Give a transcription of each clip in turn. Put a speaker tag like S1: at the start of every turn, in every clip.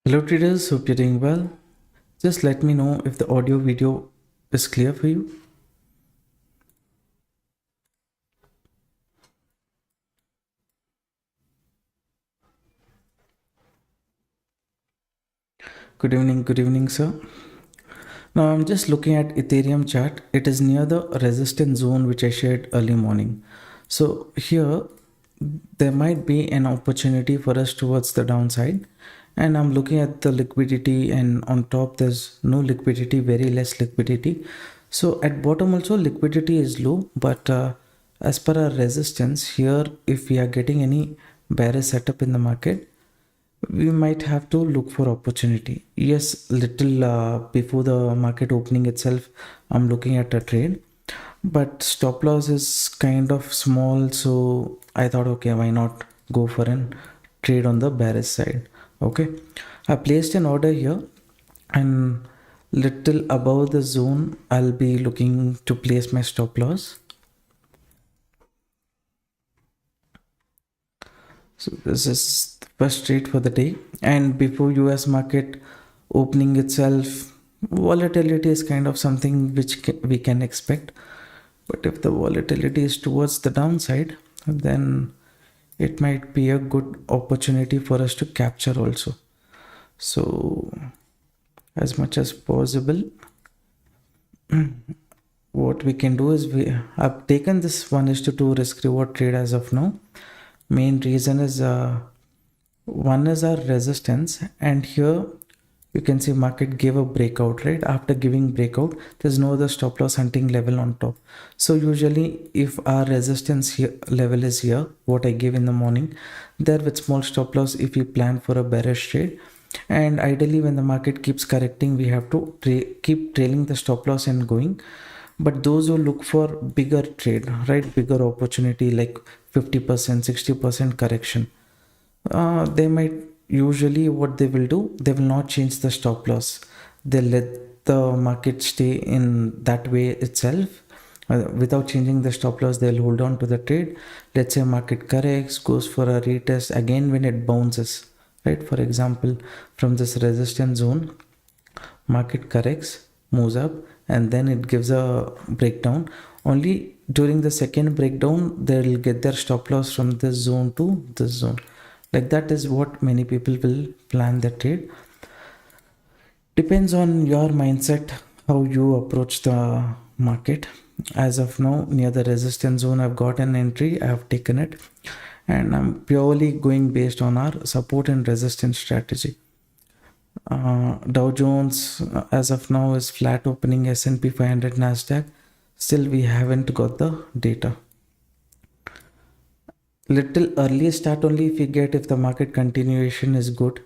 S1: Hello traders, hope you're doing well. Just let me know if the audio video is clear for you. Good evening, sir. Now I'm just looking at Ethereum chart. It is near the resistance zone which I shared early morning. So here there might be an opportunity for us towards the downside, and I'm looking at the liquidity, and on top there's no liquidity, very less liquidity. So at bottom also liquidity is low, but as per our resistance here, if we are getting any bearish setup in the market, we might have to look for opportunity. Yes, little before the market opening itself, I'm looking at a trade, but stop loss is kind of small, so I thought, okay, why not go for an trade on the bearish side. Okay, I placed an order here, and little above the zone I'll be looking to place my stop loss. So this is the first trade for the day, and before US market opening itself, volatility is kind of something which we can expect. But if the volatility is towards the downside, then it might be a good opportunity for us to capture also. So as much as possible, what we can do is I've taken this 1:2 risk reward trade as of now. Main reason is one is our resistance, and here you can see market gave a breakout. Right after giving breakout, there's no other stop loss hunting level on top. So usually if our resistance here level is here, what I gave in the morning, there with small stop loss, if we plan for a bearish trade, and ideally when the market keeps correcting, we have to keep trailing the stop loss and going. But those who look for bigger trade, right, bigger opportunity like 50% 60% correction, they might usually what they will do, they will not change the stop loss. They let the market stay in that way itself. Without changing the stop loss, they'll hold on to the trade. Let's say market corrects, goes for a retest again when it bounces, right? For example, from this resistance zone, market corrects, moves up, and then it gives a breakdown. Only during the second breakdown, they'll get their stop loss from this zone to this zone. Like that is what many people will plan their trade. Depends on your mindset, how you approach the market. As of now, near the resistance zone, I've got an entry, I have taken it, and I'm purely going based on our support and resistance strategy. Dow Jones as of now is flat opening, S&P 500, Nasdaq. Still we haven't got the data. Little early start only if we get, if the market continuation is good,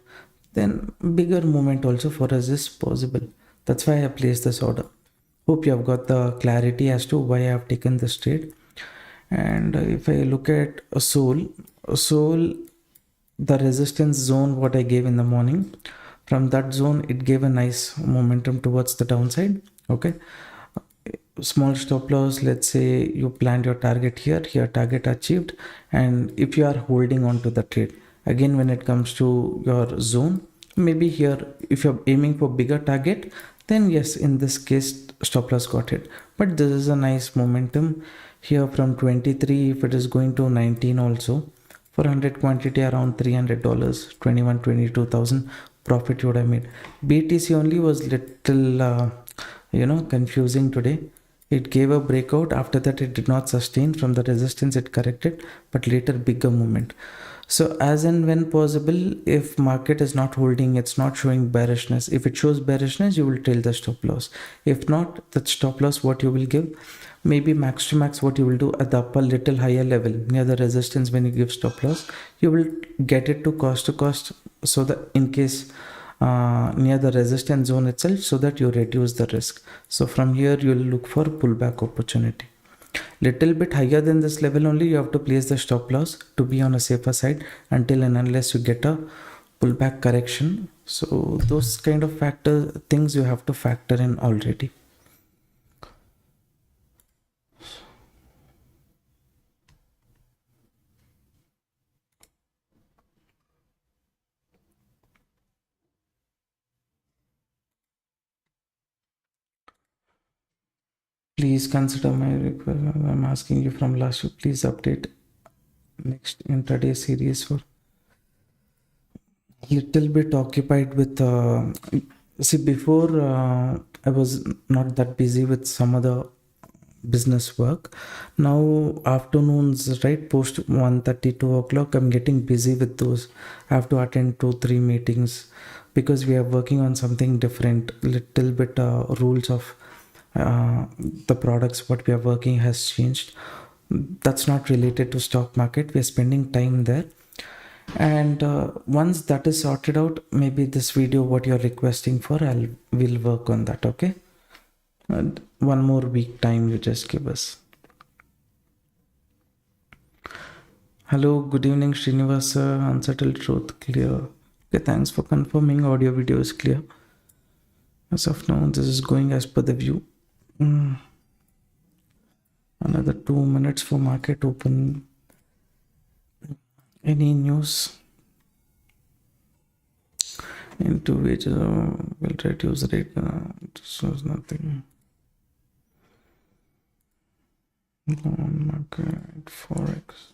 S1: then bigger movement also for us is possible. That's why I placed this order. Hope you have got the clarity as to why I have taken this trade. And if I look at a Sol, the resistance zone what I gave in the morning, from that zone it gave a nice momentum towards the downside. Okay, small stop loss, let's say you planned your target here, target achieved, and if you are holding on to the trade, again when it comes to your zone, maybe here if you're aiming for bigger target, then yes, in this case stop loss got hit. But this is a nice momentum here from 23, if it is going to 19 also, for 100 quantity around $300, 22,000 profit you would have made. BTC only was little confusing today. It gave a breakout, after that it did not sustain, from the resistance it corrected, but later bigger movement. So as and when possible, if market is not holding, it's not showing bearishness, if it shows bearishness, you will trail the stop loss. If not, that stop loss what you will give, maybe max to max, what you will do at the upper little higher level near the resistance, when you give stop loss, you will get it to cost, so that in case near the resistance zone itself, so that you reduce the risk. So from here you will look for pullback opportunity. Little bit higher than this level only you have to place the stop loss to be on a safer side, until and unless you get a pullback correction. So those kind of things you have to factor in already. Please consider my request. I'm asking you from last week. Please update next intraday series. For little bit occupied with see, before I was not that busy with some other business work. Now afternoons, right, post 1:30, 2 o'clock, I'm getting busy with those. I have to attend 2 3 meetings, because we are working on something different. Little bit rules of the products what we are working has changed. That's not related to stock market. We are spending time there, and once that is sorted out, maybe this video what you're requesting for, we'll work on that. Okay, and one more week time you just give us. Hello, good evening, Srinivasa. Unsettled truth clear. Okay, thanks for confirming. Audio video is clear. As of now, this is going as per the view. Another 2 minutes for market open. Any news into which will reduce rate? Shows nothing. On market forex.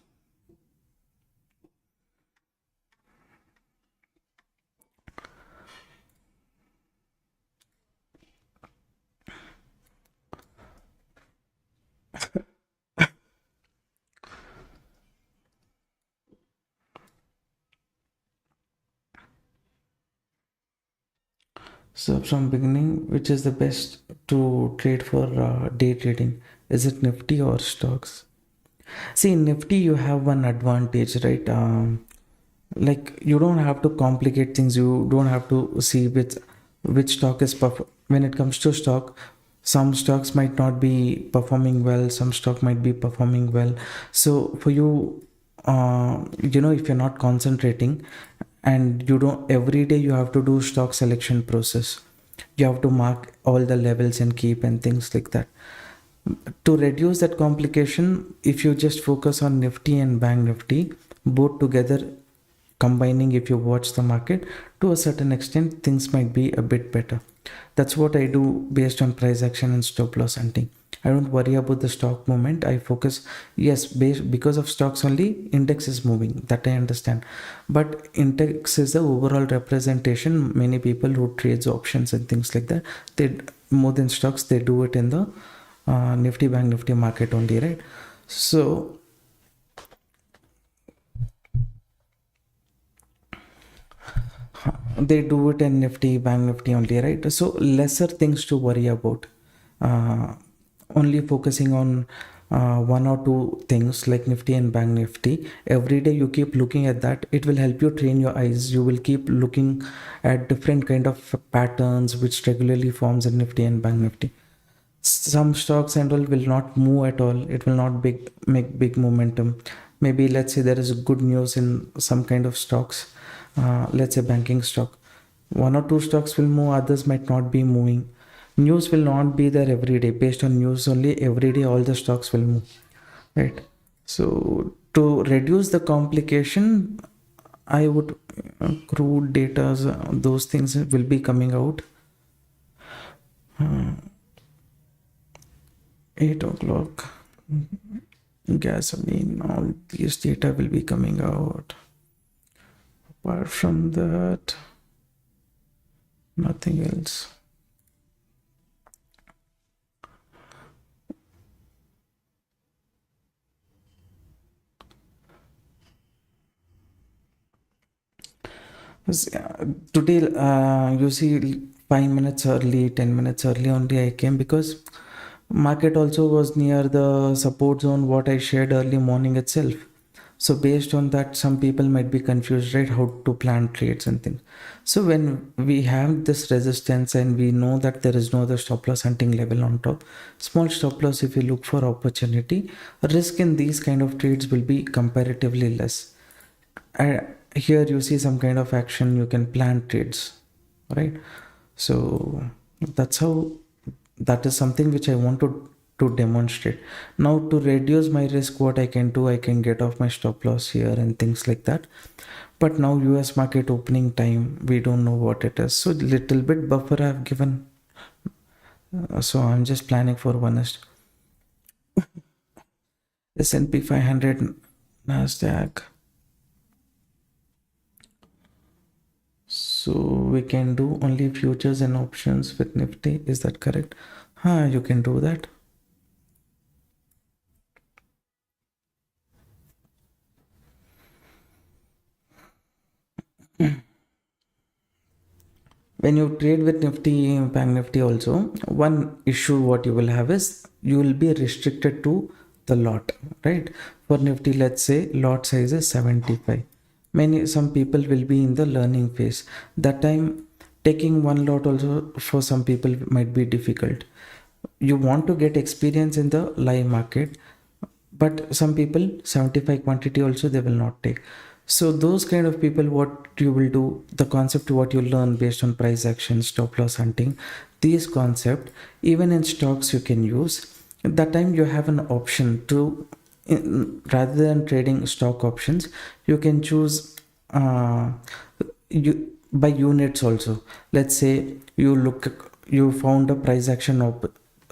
S1: So from beginning, which is the best to trade for day trading? Is it Nifty or stocks? See, in Nifty you have one advantage, right? Like you don't have to complicate things. You don't have to see which stock is when it comes to stock. Some stocks might not be performing well. Some stock might be performing well. So for you, if you're not concentrating, and you don't every day you have to do stock selection process, you have to mark all the levels and keep and things like that. To reduce that complication, if you just focus on Nifty and Bank Nifty both together, combining, if you watch the market to a certain extent, things might be a bit better. That's what I do based on price action and stop loss hunting. I don't worry about the stock movement. I focus, yes, because of stocks only index is moving, that I understand, but index is the overall representation. Many people who trades options and things like that, they more than stocks, they do it in the Nifty Bank Nifty market only, right? So they do it in Nifty Bank Nifty only, right? So lesser things to worry about. uh, Only focusing on one or two things like Nifty and Bank Nifty. Every day you keep looking at that, it will help you train your eyes. You will keep looking at different kind of patterns which regularly forms in Nifty and Bank Nifty. Some stocks and all will not move at all. It will not make big momentum. Maybe let's say there is good news in some kind of stocks, let's say banking stock. One or two stocks will move, others might not be moving. News will not be there every day. Based on news only, every day all the stocks will move, right? So to reduce the complication, I would crude data, those things will be coming out. 8 o'clock. Gasoline, all these data will be coming out. Apart from that, nothing else. Today, you see, 5 minutes early, 10 minutes early only I came because market also was near the support zone what I shared early morning itself. So based on that, some people might be confused, right? How to plan trades and things. So when we have this resistance and we know that there is no other stop loss hunting level on top, small stop loss, if you look for opportunity, risk in these kind of trades will be comparatively less. And here you see some kind of action, you can plan trades, right? So that's how, that is something which I want to demonstrate. Now to reduce my risk, what I can do, I can get off my stop loss here and things like that. But now US market opening time, we don't know what it is, so little bit buffer I've given. So I'm just planning for one is S&P 500, Nasdaq. So we can do only futures and options with Nifty. Is that correct? You can do that. When you trade with Nifty, Bank Nifty also, one issue what you will have is you will be restricted to the lot, right? For Nifty, let's say lot size is 75. Some people will be in the learning phase. That time taking one lot also for some people might be difficult. You want to get experience in the live market, but some people 75 quantity also they will not take. So those kind of people, what you will do, the concept what you learn based on price action, stop loss hunting, these concept even in stocks you can use. At that time you have an option to, rather than trading stock options, you can choose you by units also. Let's say you found a price action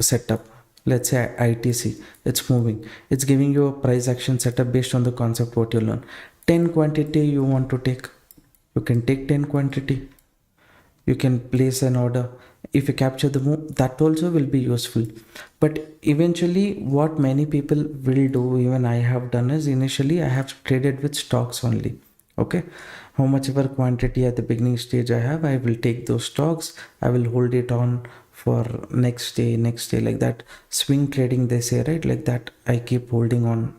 S1: setup. Let's say ITC, it's moving, it's giving you a price action setup based on the concept what you learn. 10 quantity you want to take, you can take 10 quantity, you can place an order. If you capture the move, that also will be useful. But eventually what many people will do, even I have done, is initially I have traded with stocks only. Okay, how much ever quantity at the beginning stage I have, I will take those stocks, I will hold it on for next day, like that. Swing trading they say, right? Like that I keep holding on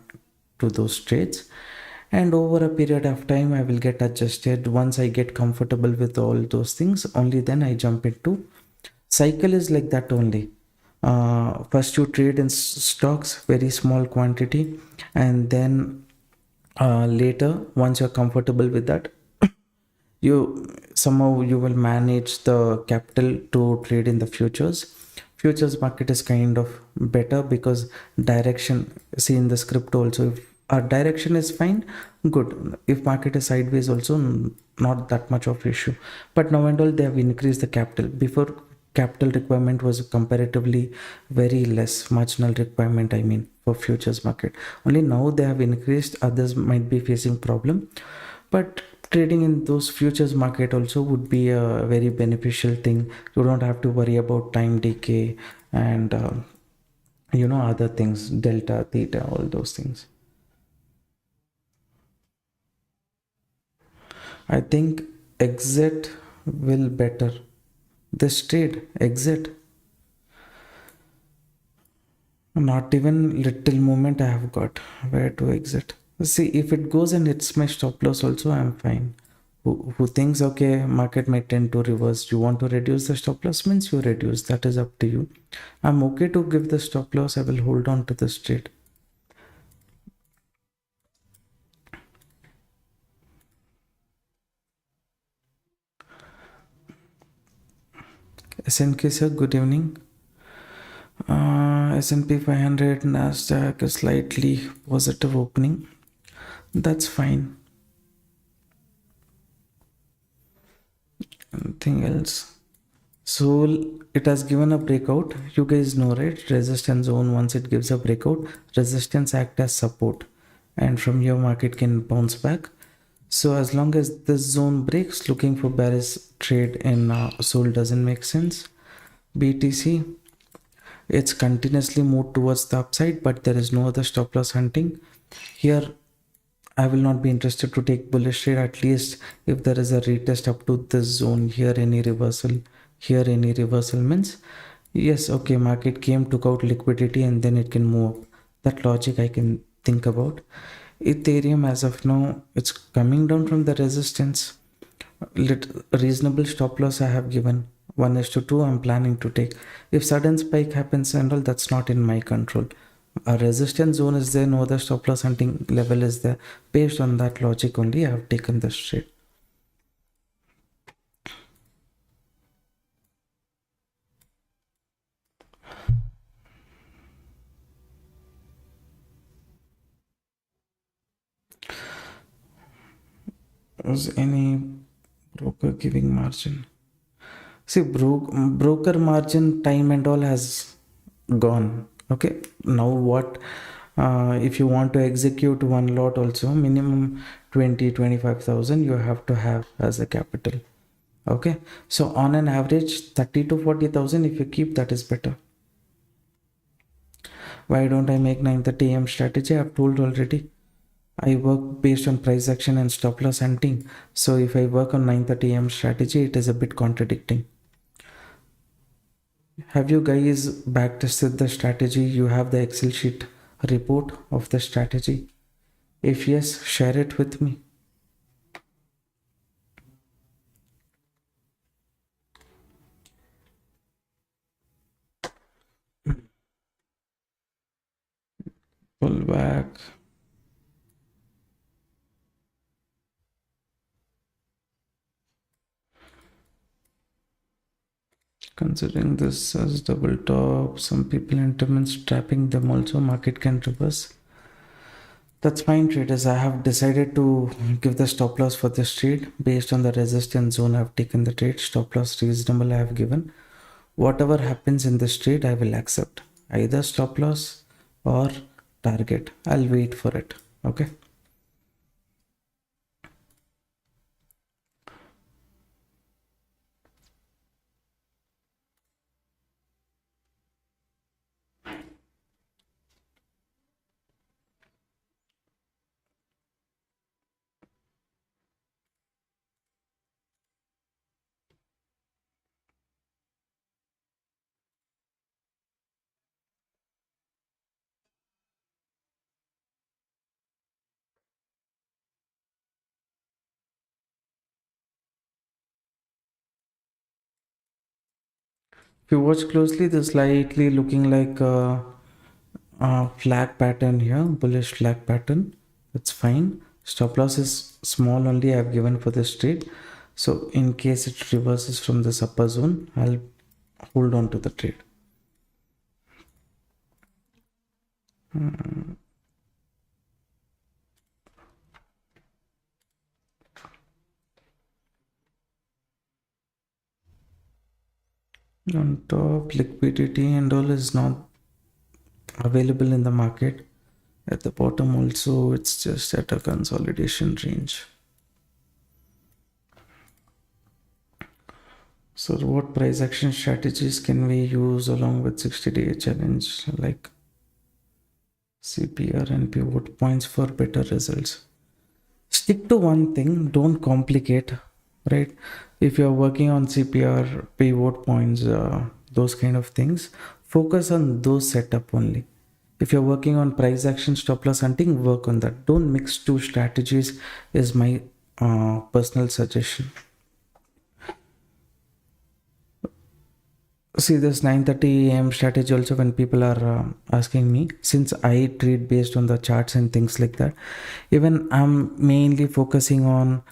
S1: to those trades, and over a period of time I will get adjusted. Once I get comfortable with all those things, only then I jump into. Cycle is like that only. First you trade in stocks, very small quantity, and then later once you're comfortable with that, you somehow you will manage the capital to trade in the futures market is kind of better because direction, see in the script also, if our direction is fine, good. If market is sideways also, not that much of issue. But now and all they have increased the capital. Before, capital requirement was comparatively very less, marginal requirement I mean, for futures market. Only now they have increased, others might be facing problem. But trading in those futures market also would be a very beneficial thing. You don't have to worry about time decay and other things, delta, theta, all those things. I think exit will better. This trade exit, not even little movement I have got where to exit. See, if it goes and hits my stop loss also, I'm fine. Who thinks okay market may tend to reverse, you want to reduce the stop loss, means you reduce, that is up to you. I'm okay to give the stop loss, I will hold on to this trade. SNK sir, good evening. S&P 500, Nasdaq is slightly positive opening, that's fine. Anything else? So it has given a breakout, you guys know, right? Resistance zone, once it gives a breakout, resistance act as support, and from here market can bounce back. So as long as this zone breaks, looking for bearish trade in Sol doesn't make sense. BTC, it's continuously moved towards the upside, but there is no other stop loss hunting here. I will not be interested to take bullish trade, at least if there is a retest up to this zone. Here any reversal, here any reversal means yes, okay, market came, took out liquidity, and then it can move up. That logic I can think about. Ethereum as of now, it's coming down from the resistance. Reasonable stop loss I have given 1:2. I'm planning to take. If sudden spike happens and all, that's not in my control. A resistance zone is there, no other stop loss hunting level is there. Based on that logic only, I have taken this trade. Was any broker giving margin? See, broker margin time and all has gone. Okay, now what? If you want to execute one lot also, minimum 25,000 you have to have as a capital. Okay, so on an average 30 to 40,000 if you keep, that is better. Why don't I make 9:30 AM strategy? I've told already. I work based on price action and stop loss hunting. So if I work on 9:30 AM strategy, it is a bit contradicting. Have you guys backtested the strategy? You have the Excel sheet report of the strategy? If yes, share it with me. Pull back. Considering this as double top, some people interments trapping them also, market can reverse. That's fine, traders. I have decided to give the stop loss for this trade based on the resistance zone. I've taken the trade. Stop loss reasonable I have given. Whatever happens in this trade, I will accept. Either stop loss or target. I'll wait for it. Okay. If you watch closely, this slightly looking like a flag pattern here, bullish flag pattern. That's fine. Stop loss is small only I have given for this trade. So in case it reverses from this upper zone, I'll hold on to the trade. On top, liquidity and all is not available in the market. At the bottom also, it's just at a consolidation range. So what price action strategies can we use along with 60-day challenge, like CPR and pivot points for better results? Stick to one thing, don't complicate, right? If you're working on CPR, pivot points, those kind of things, focus on those setup only. If you're working on price action, stop loss hunting, work on that. Don't mix two strategies is my personal suggestion. See this 9:30 AM strategy also, when people are asking me, since I trade based on the charts and things like that, even I'm mainly focusing on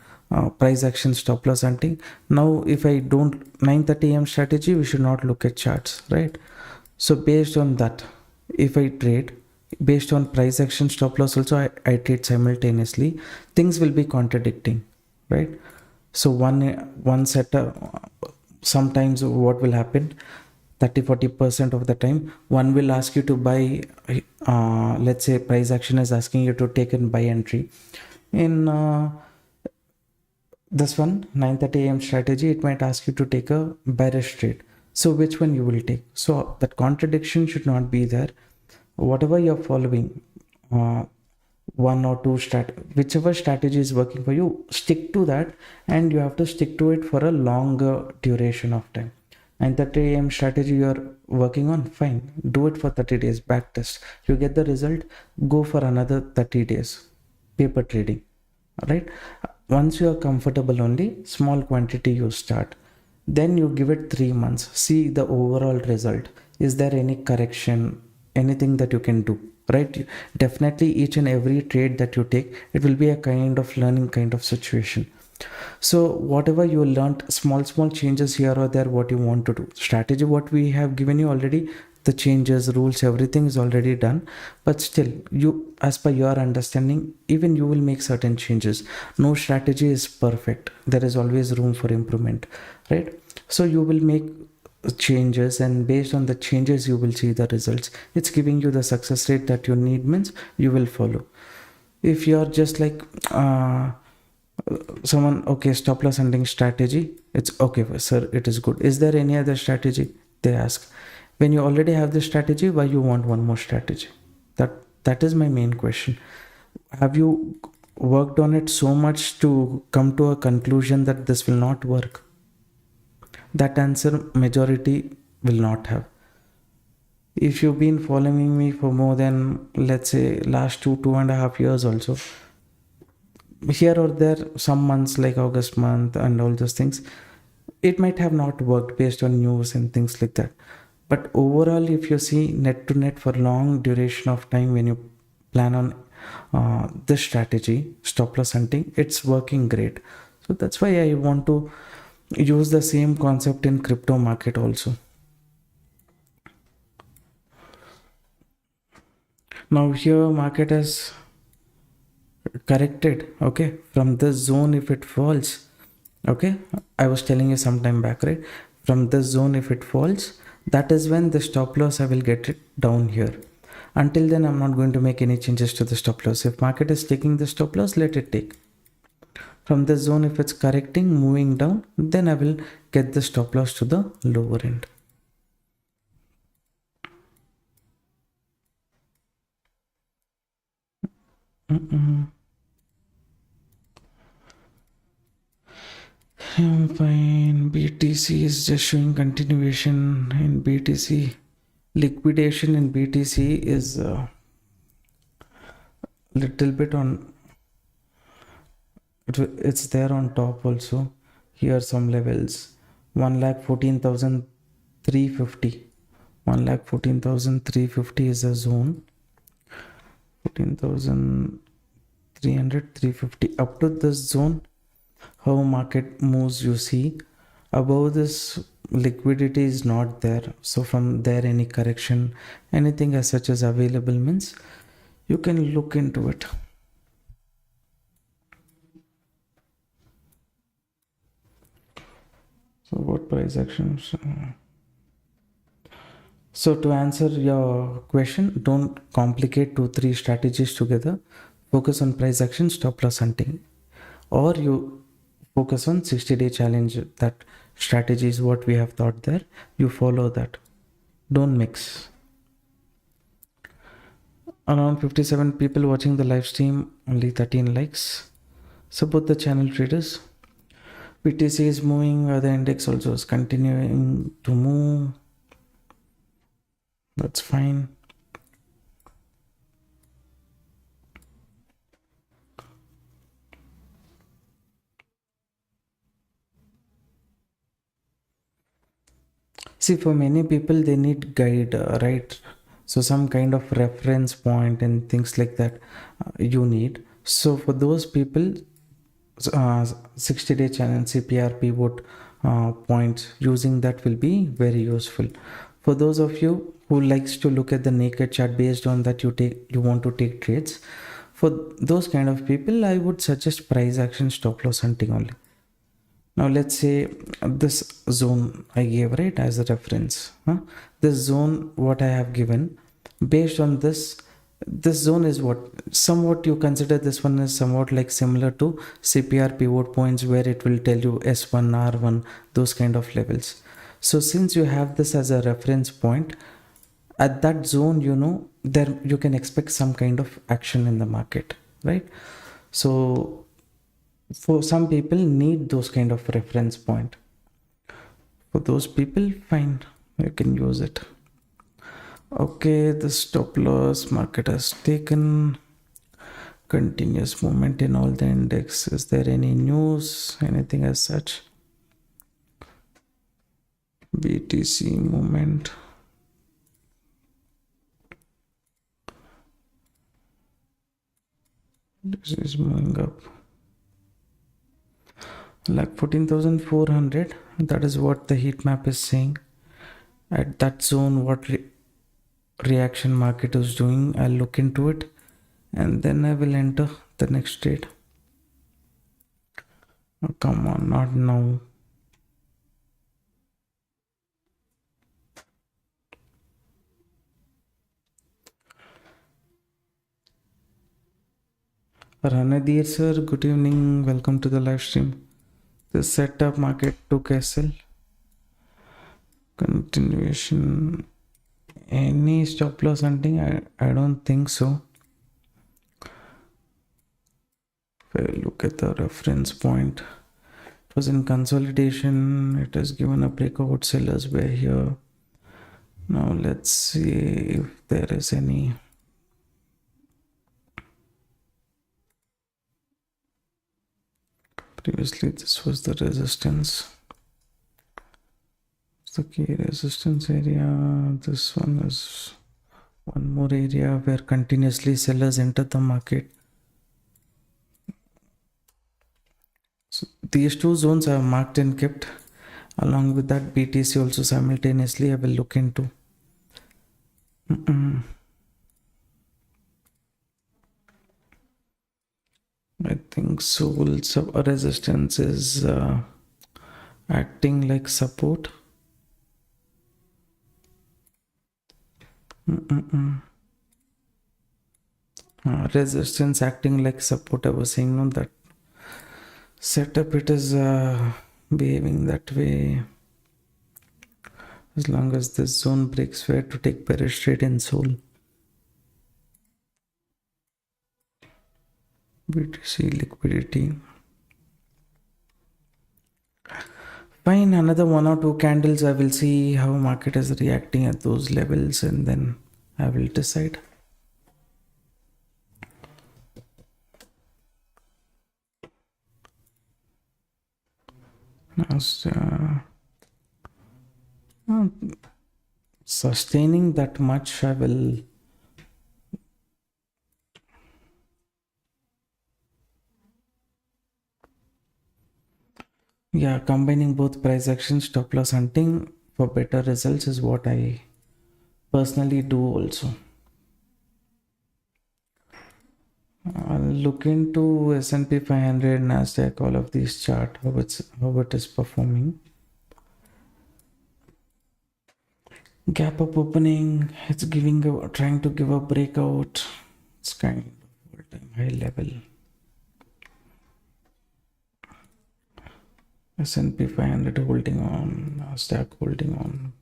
S1: price action, stop loss hunting. Now if I don't 9:30 AM strategy, we should not look at charts, right? So based on that, if I trade based on price action, stop loss also, I trade simultaneously, things will be contradicting, right? So one setup, sometimes what will happen, 30-40% of the time one will ask you to buy, let's say price action is asking you to take in buy entry in this one 9:30 AM strategy, it might ask you to take a bearish trade. So which one you will take? So that contradiction should not be there. Whatever you're following, one or two whichever strategy is working for you, stick to that, and you have to stick to it for a longer duration of time. 9:30 a.m. strategy you're working on, fine, do it for 30 days, back test, you get the result, go for another 30 days paper trading. Right, once you are comfortable, only small quantity you start, then you give it 3 months, see the overall result, is there any correction, anything that you can do, right? Definitely each and every trade that you take, it will be a kind of learning kind of situation. So whatever you learned, small changes here or there, what you want to do, strategy what we have given you already, the changes, rules, everything is already done, but still you, as per your understanding, even you will make certain changes. No strategy is perfect, there is always room for improvement, right? So you will make changes, and based on the changes you will see the results. It's giving you the success rate that you need, means you will follow. If you are just like someone, okay, stop loss hunting strategy, it's okay sir, it is good, is there any other strategy, they ask. When you already have the strategy, why you want one more strategy? That is my main question. Have you worked on it so much to come to a conclusion that this will not work? That answer majority will not have. If you've been following me for more than, let's say, last 2.5 years also, here or there some months like August month and all those things, it might have not worked based on news and things like that. But overall, if you see net to net for long duration of time, when you plan on this strategy, stop loss hunting, it's working great. So that's why I want to use the same concept in crypto market also. Now here market has corrected, okay, from this zone. If it falls, okay, I was telling you some time back, right, from this zone if it falls, that is when the stop loss I will get it down here. Until then I'm not going to make any changes to the stop loss. If market is taking the stop loss, let it take. From this zone, if it's correcting, moving down, then I will get the stop loss to the lower end. Fine. BTC is just showing continuation in BTC. Liquidation in BTC is a little bit on, it's there on top also. Here some levels, 1,14,350. 1,14,350 is a zone. 14,300, 350. Up to this zone, how market moves, you see. Above this, liquidity is not there. So from there, any correction, anything as such as available, means you can look into it. So what price actions? So to answer your question, don't complicate 2-3 strategies together. Focus on price action, stop loss hunting, or you focus on 60-day challenge. That strategy is what we have thought there. You follow that. Don't mix. Around 57 people watching the live stream, only 13 likes. Support the channel traders. BTC is moving, the index also is continuing to move. That's fine. See, for many people, they need guide, right? So some kind of reference point and things like that you need. So for those people, 60-day challenge, CPR pivot points, using that will be very useful. For those of you who likes to look at the naked chart, based on that you want to take trades, for those kind of people, I would suggest price action, stop loss hunting only. Now let's say this zone I gave, right, as a reference. This zone what I have given, based on this zone is what somewhat you consider this one is somewhat like similar to CPR pivot points, where it will tell you S1, R1, those kind of levels. So since you have this as a reference point, at that zone, there you can expect some kind of action in the market, right? So for some people need those kind of reference point. For those people, fine, you can use it. Okay, the stop loss market has taken. Continuous movement in all the index. Is there any news, anything as such? BTC movement. This is moving up like 14,400. That is what the heat map is saying. At that zone, what reaction market is doing, I'll look into it and then I will enter the next trade. Oh, come on, not now. Ranadir sir, good evening. Welcome to the live stream. The setup market took SL. Continuation. Any stop loss hunting? I don't think so. If I look at the reference point, it was in consolidation. It has given a breakout. Sellers were here. Now let's see if there is any. Previously, this was the resistance. The key resistance area. This one is one more area where continuously sellers enter the market. So these two zones are marked and kept. Along with that, BTC also simultaneously I will look into. I think Soul resistance is acting like support. Resistance acting like support. I was saying, no, that setup it is behaving that way. As long as this zone breaks, where to take bearish trade in Soul. BTC liquidity. Fine, another 1 or 2 candles. I will see how market is reacting at those levels and then I will decide. Sustaining that much, I will. Yeah, combining both price action, stop loss hunting for better results is what I personally do also. I'll look into S&P 500, Nasdaq, all of these chart, how it is performing. Gap up opening, it's trying to give a breakout. It's kind of all-time high level. S&P 500 holding on, Nasdaq holding on.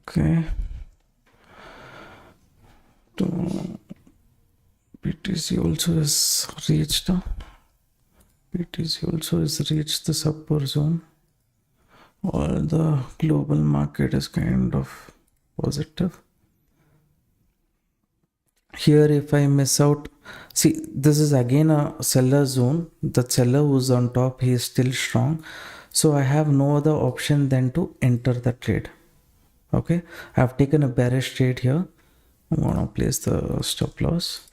S1: Okay. BTC also has reached the support zone. All the global market is kind of positive. Here, if I miss out, see, this is again a seller zone. The seller who's on top, he is still strong. So I have no other option than to enter the trade. Okay, I have taken a bearish trade here. I'm gonna place the stop loss.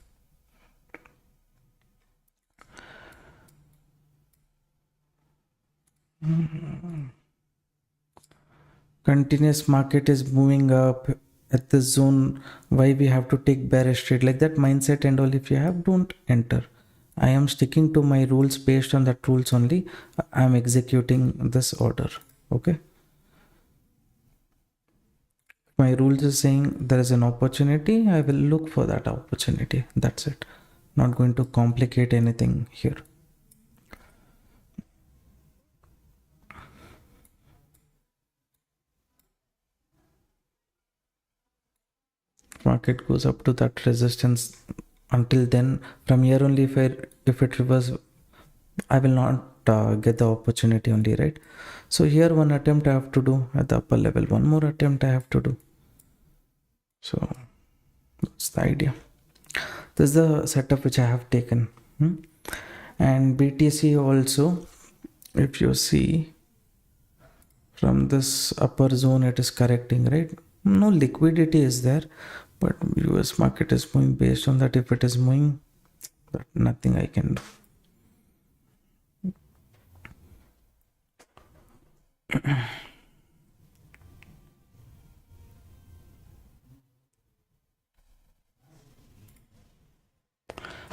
S1: Continuous market is moving up at this zone. Why we have to take bearish trade? Like that mindset and all, if you have, don't enter. I am sticking to my rules. Based on that rules only, I am executing this order. Okay, my rules is saying there is an opportunity, I will look for that opportunity. That's it. Not going to complicate anything here. Market goes up to that resistance. Until then, from here only, if it reverses, I will not get the opportunity only, right? So here one attempt I have to do at the upper level, one more attempt I have to do. So that's the idea. This is the setup which I have taken. And BTC also, if you see from this upper zone, it is correcting, right? No liquidity is there, but US market is moving based on that. If it is moving, but nothing I can do.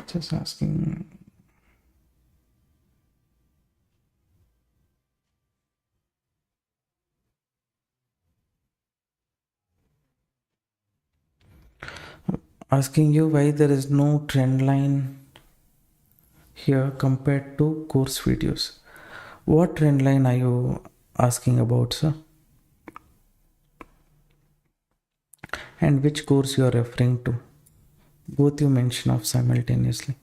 S1: Just asking. Asking you why there is no trend line here compared to course videos. What trend line are you asking about, sir? And which course you are referring to? Both you mention of simultaneously.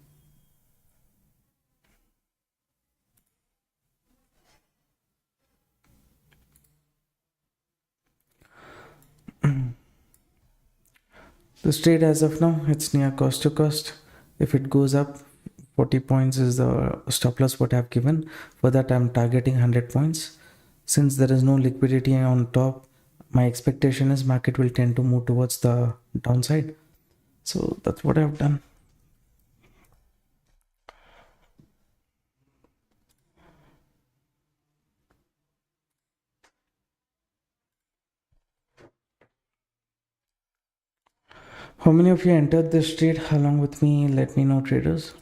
S1: This trade as of now, it's near cost to cost. If it goes up, 40 points is the stop loss what I have given. For that, I'm targeting 100 points. Since there is no liquidity on top, my expectation is market will tend to move towards the downside. So that's what I've done. How many of you entered this trade along with me? Let me know, traders.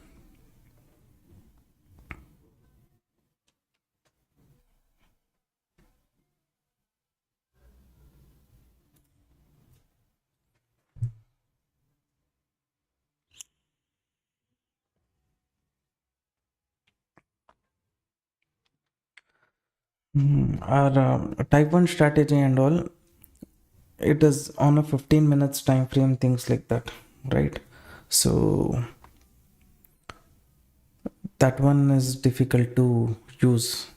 S1: Our type 1 strategy and all, it is on a 15 minutes time frame, things like that, right? So that one is difficult to use.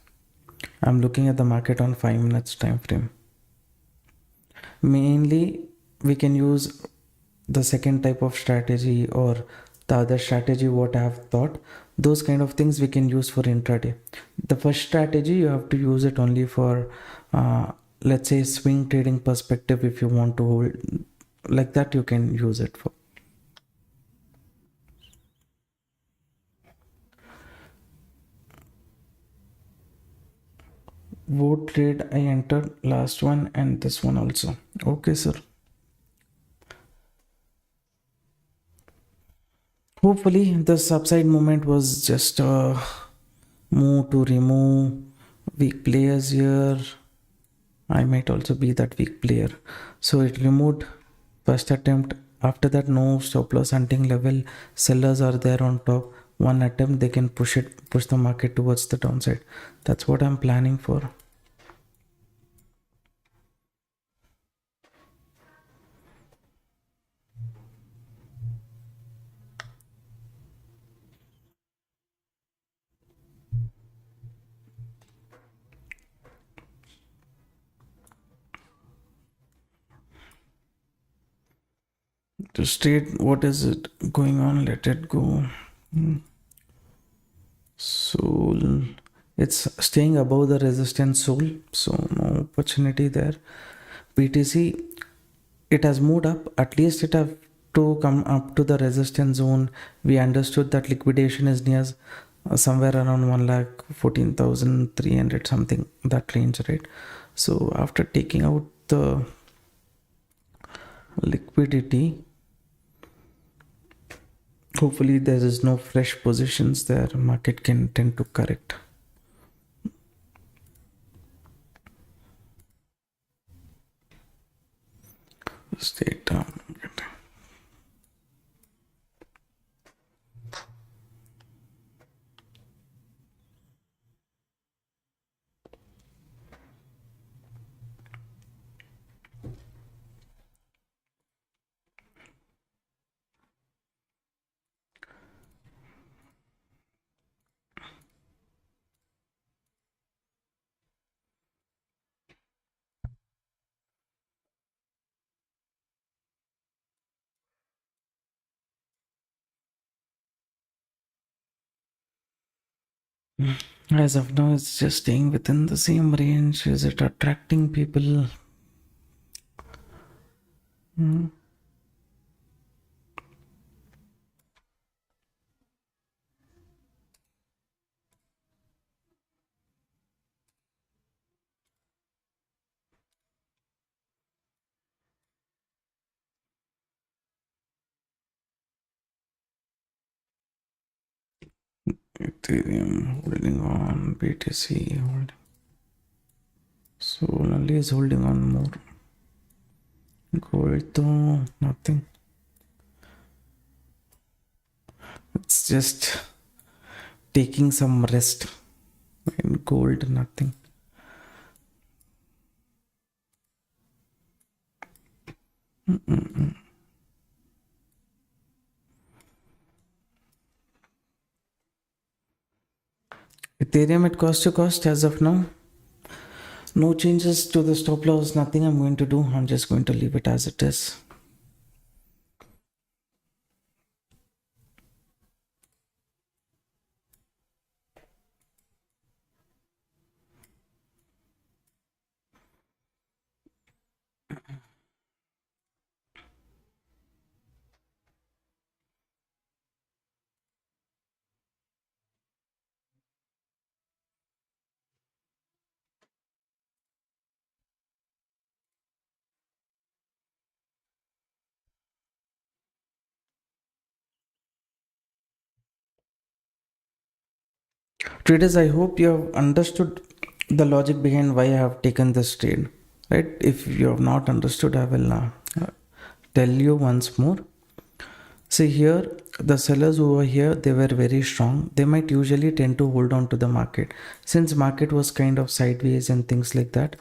S1: I'm looking at the market on 5 minutes time frame. Mainly we can use the second type of strategy or the other strategy what I have thought. Those kind of things we can use for intraday. The first strategy you have to use it only for let's say swing trading perspective. If you want to hold like that, you can use it for. What trade I entered? Last one and this one also. Okay, sir. Hopefully this upside movement was just a move to remove weak players here. I might also be that weak player. So it removed first attempt. After that, no stop loss hunting level. Sellers are there on top. One attempt they can push the market towards the downside. That's what I'm planning for. Just trade, what is it going on? Let it go. Soul, it's staying above the resistance soul, so no opportunity there. BTC, it has moved up. At least it have to come up to the resistance zone. We understood that liquidation is near somewhere around 1,14,300 something, that range, right? So after taking out the liquidity, hopefully there is no fresh positions there. Market can tend to correct. Stay down. As of now, it's just staying within the same range. Is it attracting people? Ethereum holding on, BTC holding. So only is holding on more. Gold though, nothing. It's just taking some rest. In gold, nothing. Ethereum at cost to cost as of now. No changes to the stop loss, nothing I'm going to do. I'm just going to leave it as it is. Traders, I hope you have understood the logic behind why I have taken this trade. Right? If you have not understood, I will tell you once more. See here, the sellers over here, they were very strong. They might usually tend to hold on to the market. Since market was kind of sideways and things like that,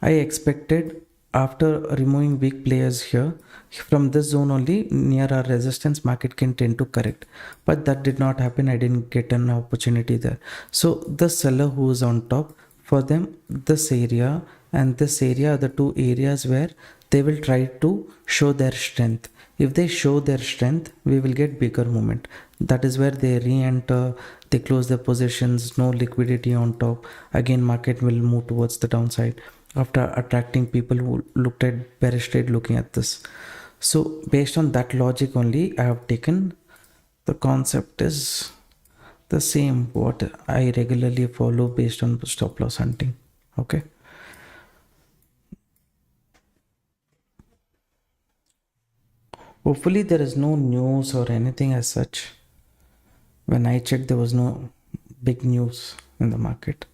S1: I expected after removing weak players here, from this zone only near our resistance, market can tend to correct. But that did not happen. I didn't get an opportunity there. So the seller who is on top, for them, this area and this area are the two areas where they will try to show their strength. If they show their strength, we will get bigger movement. That is where they re-enter, they close their positions, no liquidity on top. Again, market will move towards the downside after attracting people who looked at bearish trade looking at this. So based on that logic only, I have taken. The concept is the same what I regularly follow based on stop loss hunting. Okay. Hopefully there is no news or anything as such. When I checked, there was no big news in the market.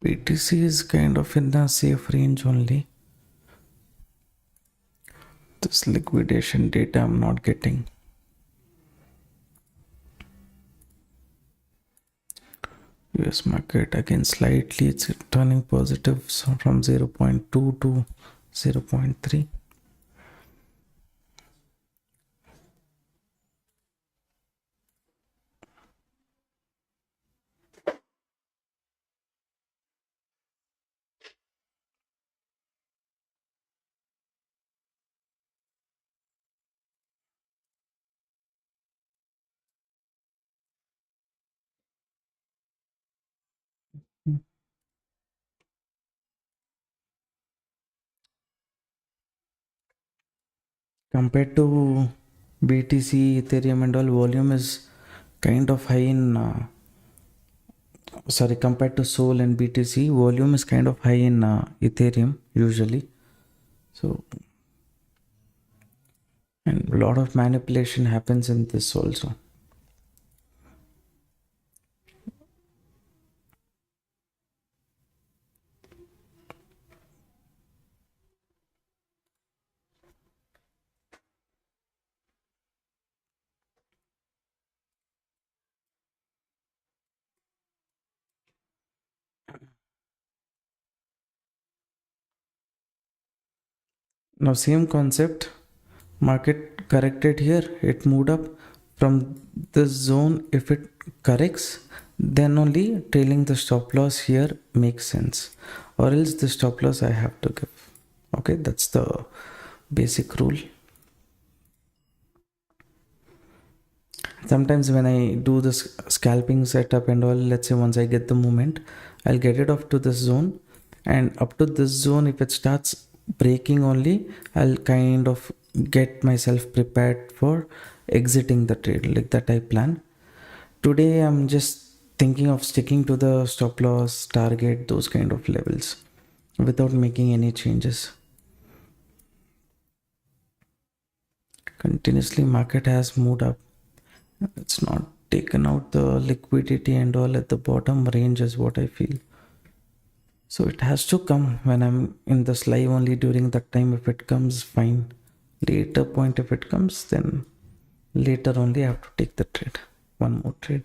S1: BTC is kind of in the safe range only. This liquidation data I'm not getting. US market again slightly it's turning positive, so from 0.2 to 0.3. compared to BTC, Ethereum and all, volume is kind of high in compared to Sol and BTC, volume is kind of high in Ethereum usually. So, and a lot of manipulation happens in this also. Now same concept, market corrected here, it moved up from this zone. If it corrects, then only trailing the stop loss here makes sense, or else the stop loss I have to give. Okay, that's the basic rule. Sometimes when I do this scalping setup and all, let's say once I get the movement, I'll get it off to this zone, and up to this zone, if it starts breaking only, I'll kind of get myself prepared for exiting the trade. Like that I plan. Today I'm just thinking of sticking to the stop loss, target, those kind of levels without making any changes. Continuously market has moved up. It's not taken out the liquidity and all at the bottom range is what I feel. So it has to come when I'm in this live only. During that time, if it comes, fine. Later point, if it comes, then later only I have to take the trade. One more trade.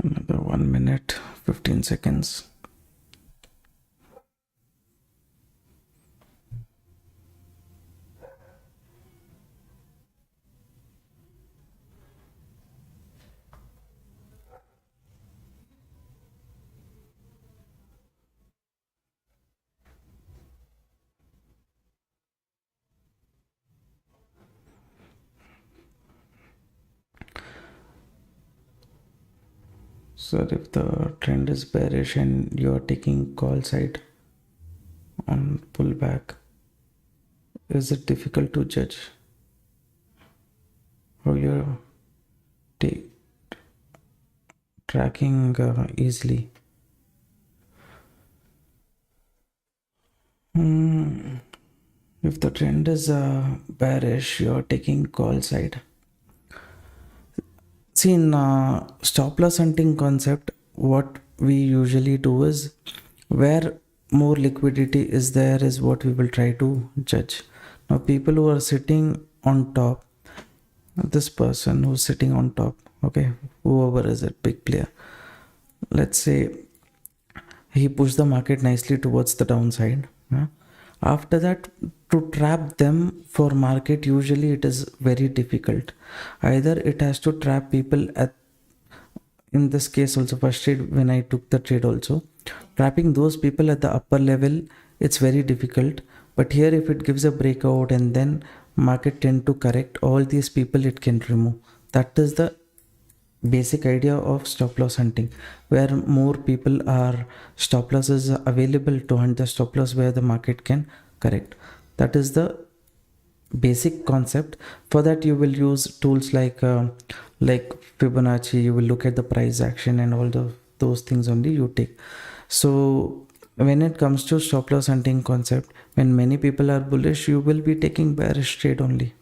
S1: Another 1 minute, 15 seconds. So if the trend is bearish and you are taking call side on pullback, is it difficult to judge how you're tracking easily? If the trend is bearish, you're taking call side. See, in stop loss hunting concept, what we usually do is where more liquidity is there is what we will try to judge. Now, people who are sitting on top, this person who's sitting on top, okay, whoever is it, big player, let's say he pushed the market nicely towards the downside. After that, to trap them for market, usually it is very difficult. Either it has to trap people at, in this case also first trade when I took the trade also, trapping those people at the upper level, it's very difficult. But here if it gives a breakout and then market tend to correct, all these people it can remove. That is the basic idea of stop loss hunting, where more people are stop losses available to hunt the stop loss where the market can correct. That is the basic concept. For that you will use tools like Fibonacci. You will look at the price action and all those things only you take. So when it comes to stop loss hunting concept, when many people are bullish, you will be taking bearish trade only.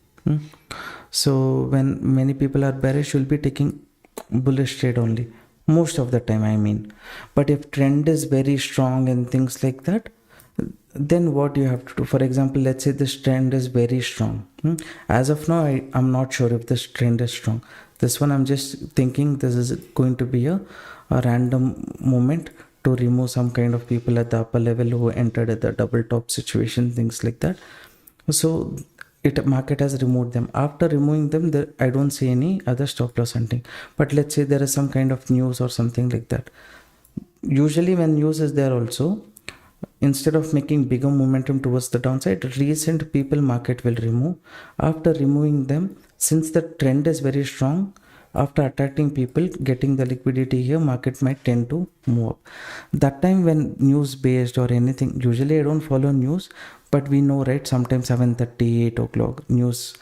S1: So when many people are bearish, you'll be taking bullish trade only most of the time, I mean. But if trend is very strong and things like that, then what you have to do, for example, let's say this trend is very strong. As of now, I'm not sure if this trend is strong. This one I'm just thinking this is going to be a random moment to remove some kind of people at the upper level who entered at the double top situation, things like that. So market has removed them. After removing them, I don't see any other stop loss hunting. But let's say there is some kind of news or something like that. Usually when news is there also, instead of making bigger momentum towards the downside, recent people market will remove. After removing them, since the trend is very strong, after attracting people, getting the liquidity here, market might tend to move up. That time when news based or anything, usually I don't follow news, but we know, right, sometimes 7:30, 8 o'clock news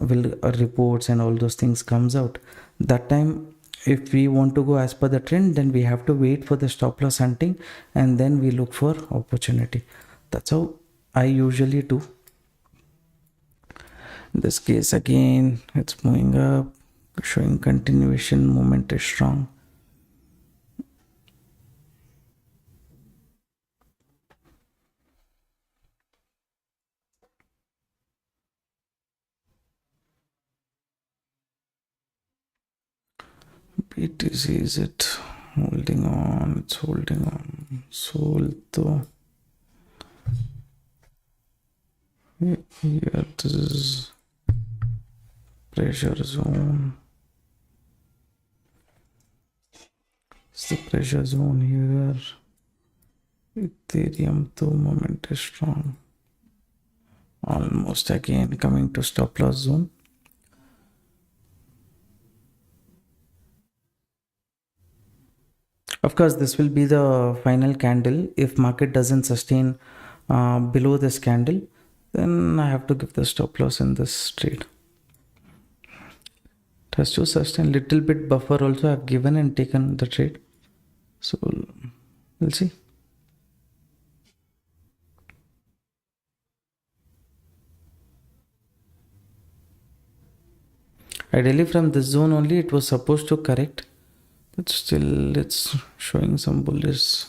S1: will reports and all those things comes out. That time, if we want to go as per the trend, then we have to wait for the stop loss hunting, and then we look for opportunity. That's how I usually do. In this case, again, it's moving up, showing continuation, movement is strong. BTC, is it holding on? It's holding on. Sold though. Here, this is pressure zone. It's the pressure zone here. Ethereum though, moment is strong. Almost again coming to stop loss zone. Of course, this will be the final candle. If market doesn't sustain below this candle, then I have to give the stop loss in this trade. It has to sustain. Little bit buffer also I've given and taken the trade. So we'll see. Ideally from this zone only it was supposed to correct, but still it's showing some bullish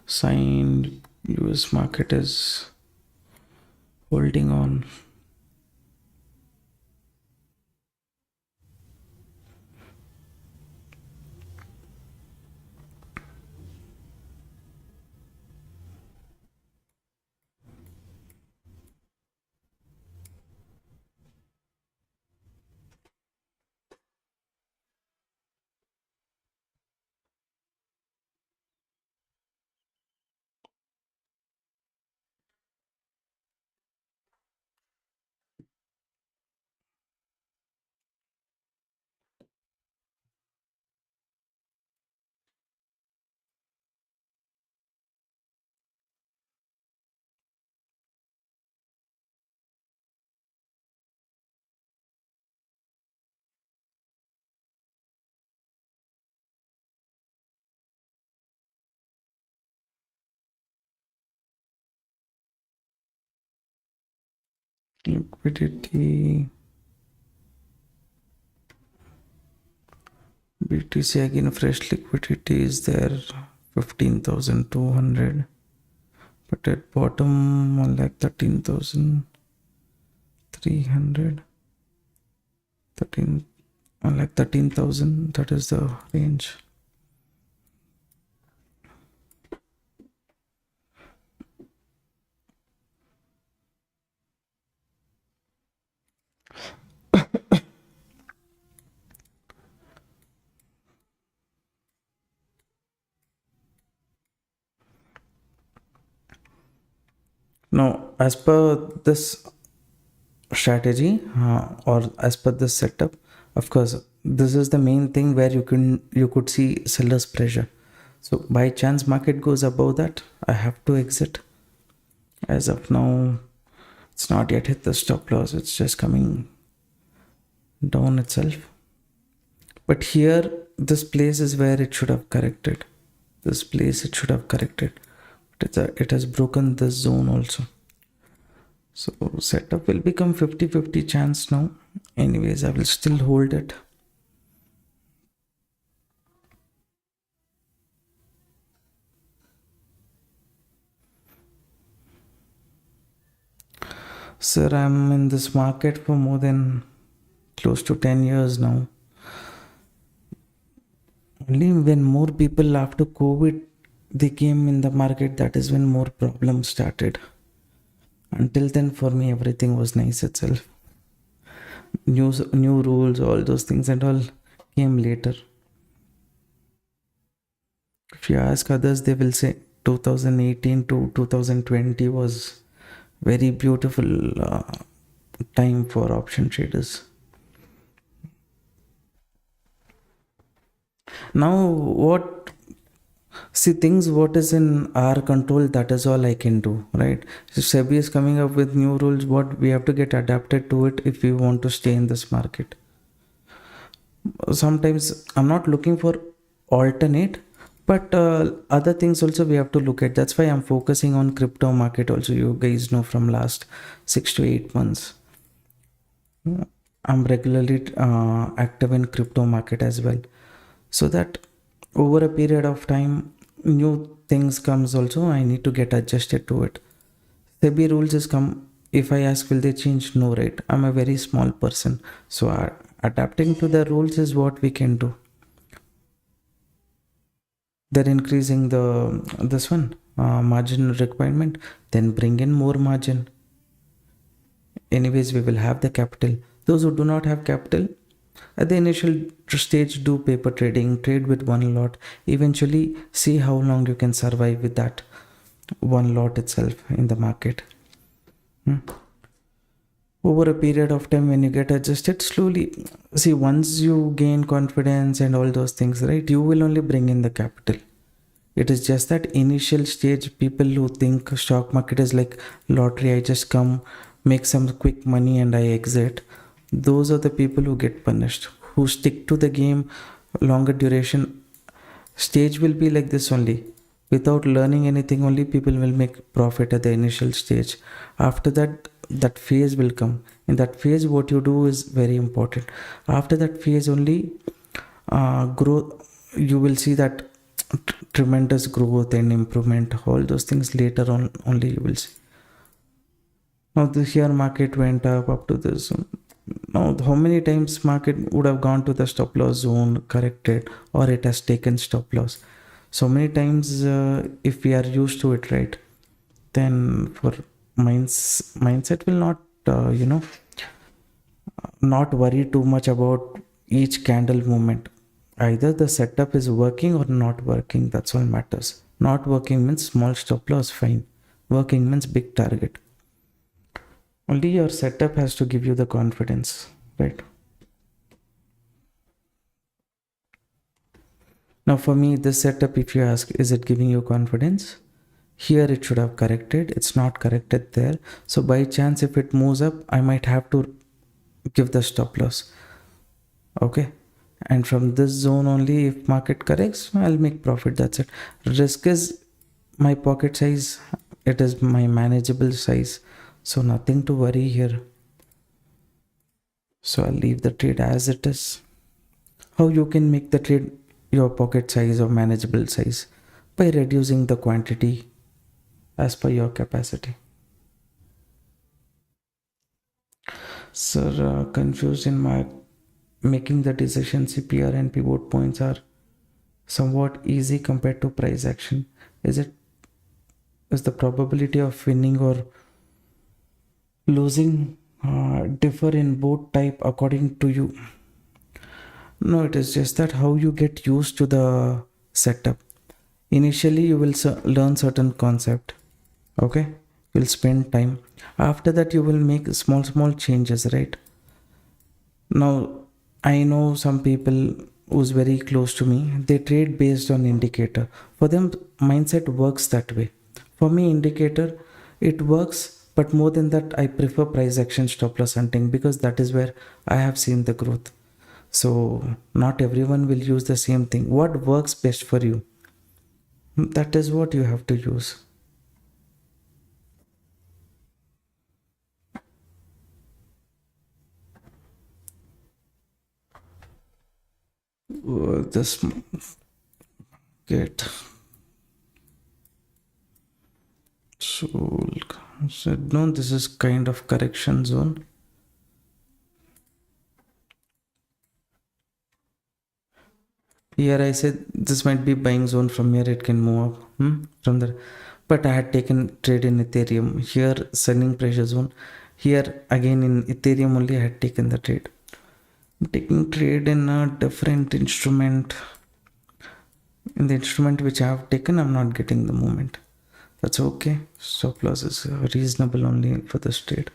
S1: sign. US market is holding on. Liquidity. BTC again, fresh liquidity is there, 15,200, but at bottom on like 13,300, 13 on like 13,000. That is the range. Now, as per this strategy or as per this setup, of course, this is the main thing where you could see seller's pressure. So by chance market goes above that, I have to exit. As of now, it's not yet hit the stop loss. It's just coming down itself. But here, this place is where it should have corrected. This place it should have corrected. But it has broken this zone also. So setup will become 50-50 chance now. Anyways, I will still hold it. Sir, I'm in this market for more than close to 10 years now. Only when more people after COVID they came in the market, that is when more problems started. Until then, for me, everything was nice itself. new rules, all those things and all came later. If you ask others, they will say 2018 to 2020 was very beautiful time for option traders. Now what, see, things what is in our control, that is all I can do, right? So SEBI is coming up with new rules, what we have to get adapted to it if we want to stay in this market. Sometimes I'm not looking for alternate, but other things also we have to look at. That's why I'm focusing on crypto market also. You guys know from last 6 to 8 months I'm regularly active in crypto market as well, so that over a period of time new things comes also, I need to get adjusted to it. SEBI rules is come, if I ask will they change, no, right? I'm a very small person, so adapting to the rules is what we can do. They're increasing this one margin requirement, then bring in more margin. Anyways, we will have the capital. Those who do not have capital at the initial stage, do paper trading, trade with one lot, eventually see how long you can survive with that one lot itself in the market. Over a period of time, when you get adjusted slowly, see, once you gain confidence and all those things, right, you will only bring in the capital. It is just that initial stage, people who think stock market is like lottery, I just come, make some quick money and I exit, those are the people who get punished. Who stick to the game longer duration, stage will be like this only. Without learning anything, only people will make profit at the initial stage. After that, that phase will come. In that phase, what you do is very important. After that phase only, growth, you will see that tremendous growth and improvement, all those things later on only you will see. Now the share market went up to this. Now how many times market would have gone to the stop loss zone, corrected, or it has taken stop loss? So many times if we are used to it, right, then for mindset will not not worry too much about each candle movement. Either the setup is working or not working, that's all matters. Not working means small stop loss, fine. Working means big target. Only your setup has to give you the confidence, right? Now for me, this setup, if you ask, is it giving you confidence? Here it should have corrected, it's not corrected there. So by chance, if it moves up, I might have to give the stop loss. Okay. And from this zone only, if market corrects, I'll make profit, that's it. Risk is my pocket size, it is my manageable size, so nothing to worry here. So I'll leave the trade as it is. How you can make the trade your pocket size or manageable size? By reducing the quantity as per your capacity. Sir, confused in my making the decision. CPR and pivot points are somewhat easy compared to price action. Is the probability of winning or losing differ in both type according to you? No, it is just that how you get used to the setup. Initially you will learn certain concept, okay, you'll spend time. After that you will make small changes, right? Now I know some people who's very close to me, they trade based on indicator. For them, mindset works that way. For me, indicator, it works, but more than that, I prefer price action stop loss hunting, because that is where I have seen the growth. So not everyone will use the same thing. What works best for you, that is what you have to use. This get so no, this is kind of correction zone. Here I said this might be buying zone, from here it can move up from there, but I had taken trade in Ethereum. Here selling pressure zone, here again in Ethereum only I had taken the trade. taking trade in a different instrument. In the instrument which I have taken, I'm not getting the movement. That's okay. Stop loss is reasonable only for this trade.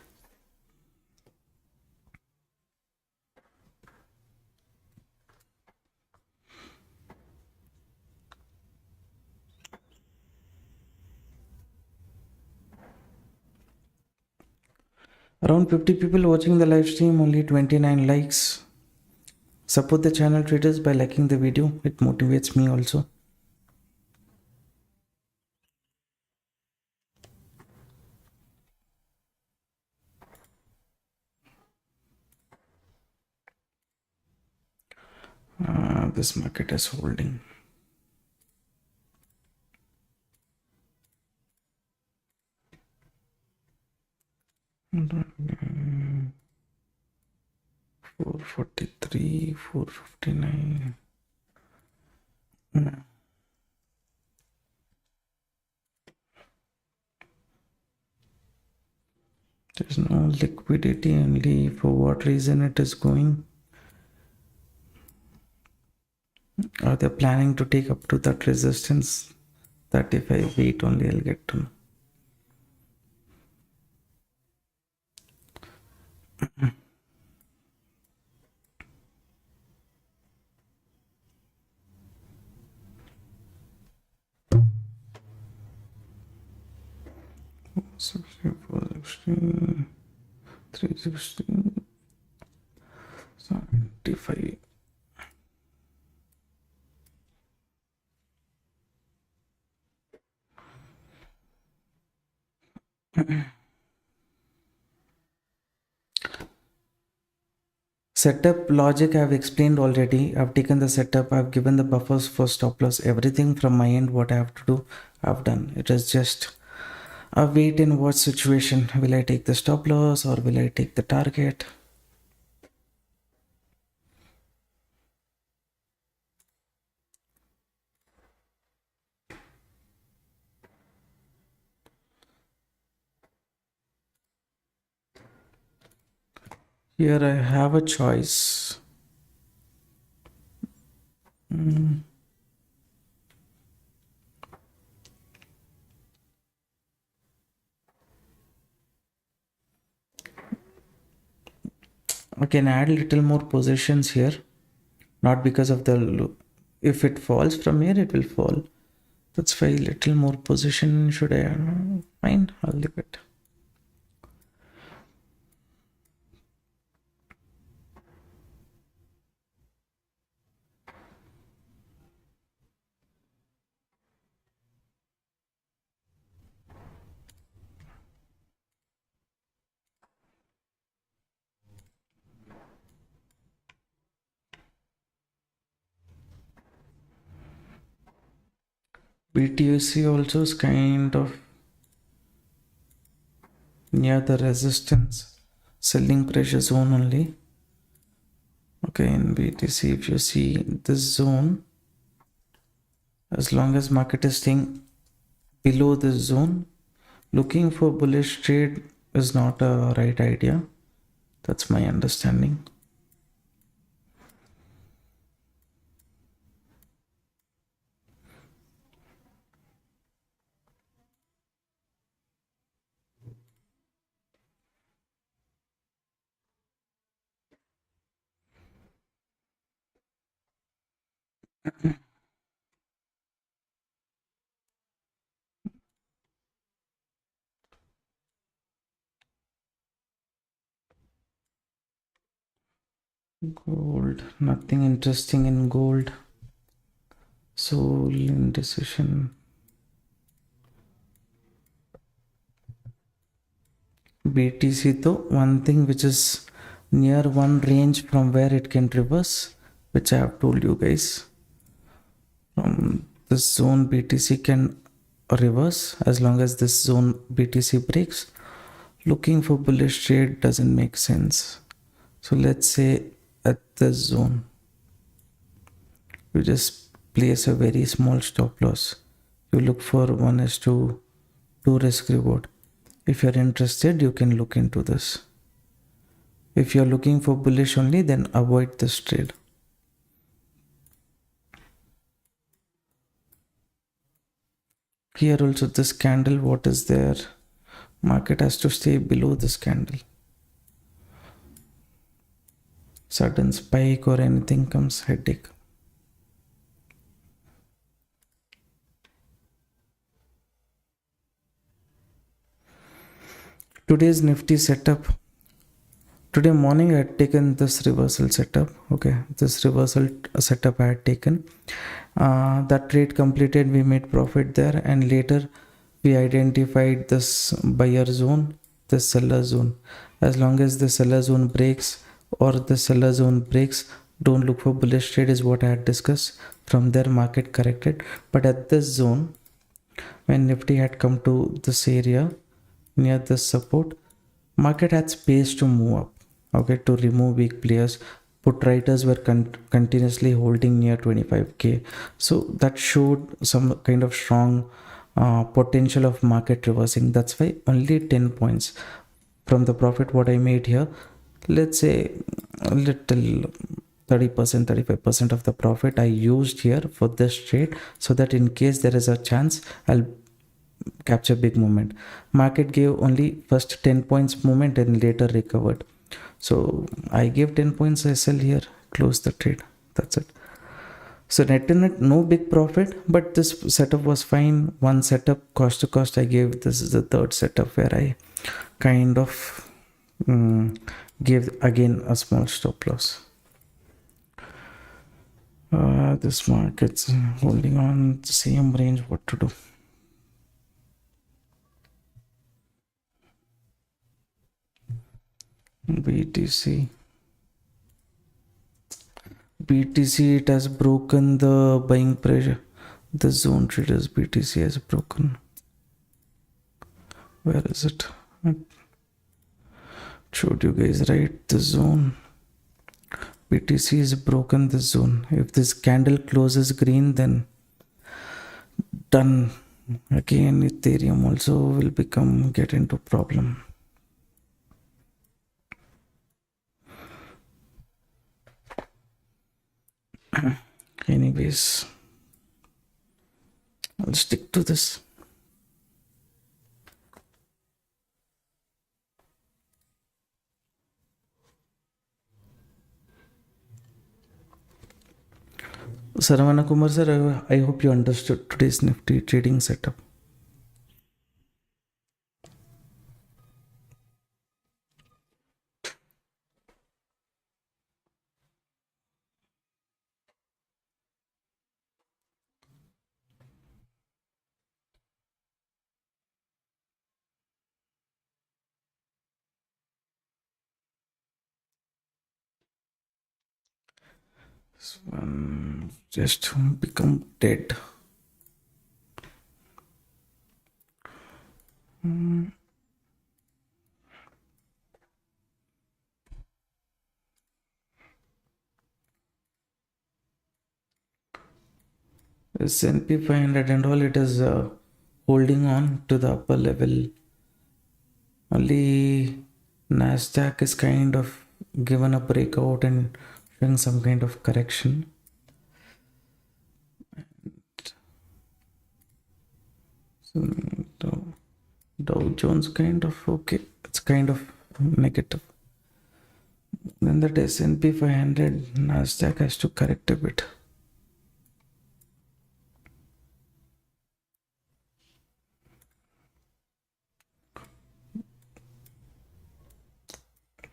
S1: Around 50 people watching the live stream, only 29 likes. Support the channel traders by liking the video. It motivates me also. This market is holding. Mm, 443, 459. There's no liquidity only. For what reason it is going? Are they planning to take up to that resistance? That if I wait only, I'll get to know. So 460, 360, 75. Setup logic I've explained already. I've taken the setup, I've given the buffers for stop loss, everything from my end. What I have to do, I've done. It is just a wait and watch situation. Will I take the stop loss or will I take the target? Here I have a choice. I can add little more positions here, not because of the if it falls from here it will fall. That's why little more position should I fine, I'll leave it. BTUC also is kind of near the resistance selling pressure zone only. Okay, in BTC if you see this zone, as long as market is staying below this zone, looking for bullish trade is not a right idea. That's my understanding. Gold, nothing interesting in gold. Soul indecision. BTC though, one thing which is near one range from where it can reverse, which I have told you guys. From this zone BTC can reverse as long as this zone BTC breaks. Looking for bullish trade doesn't make sense. So let's say at this zone, you just place a very small stop loss. You look for 1:2 risk reward. If you're interested, you can look into this. If you're looking for bullish only, then avoid this trade. Here also this candle, what is there? Market has to stay below this candle. Sudden spike or anything comes, headache. Today's Nifty setup. Today morning I had taken this reversal setup. Okay, this reversal setup I had taken. That trade completed, we made profit there, and later we identified this buyer zone, this seller zone. As long as the seller zone breaks or the seller zone breaks, don't look for bullish trade is what I had discussed. From there market corrected, but at this zone, when Nifty had come to this area near this support, market had space to move up, okay, to remove weak players. Put writers were continuously holding near 25k, so that showed some kind of strong potential of market reversing. That's why only 10 points from the profit what I made here, let's say a little 30% 35% of the profit I used here for this trade, so that in case there is a chance I'll capture big movement. Market gave only first 10 points movement and later recovered, so I gave 10 points, I sell here, close the trade, that's it. So net no big profit, but this setup was fine. One setup cost to cost I gave. This is the third setup where I kind of gave again a small stop loss. This market's holding on the same range. What to do? BTC, it has broken the buying pressure. The zone traders BTC has broken. Where is it? I showed you guys, right? The zone. BTC is broken this zone. If this candle closes green, then done. Again, Ethereum also will get into problem. Anyways, I'll stick to this. Saravana Kumar sir, I hope you understood today's Nifty trading setup. This one just become dead. S&P 500 and all, it is holding on to the upper level. Only Nasdaq is kind of given a breakout and showing some kind of correction. So Dow Jones kind of okay, it's kind of negative. Then that S&P 500, Nasdaq has to correct a bit.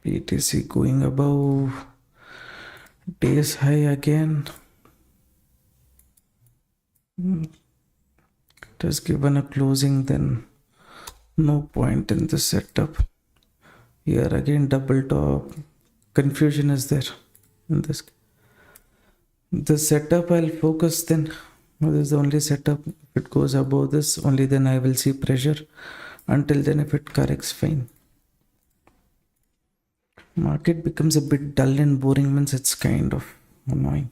S1: BTC going above day's high again. It has given a closing, then no point in this setup. Here again double top. Confusion is there in this. The setup I'll focus then. This is the only setup. If it goes above this, only then I will see pressure. Until then, if it corrects, fine. Market becomes a bit dull and boring, means it's kind of annoying.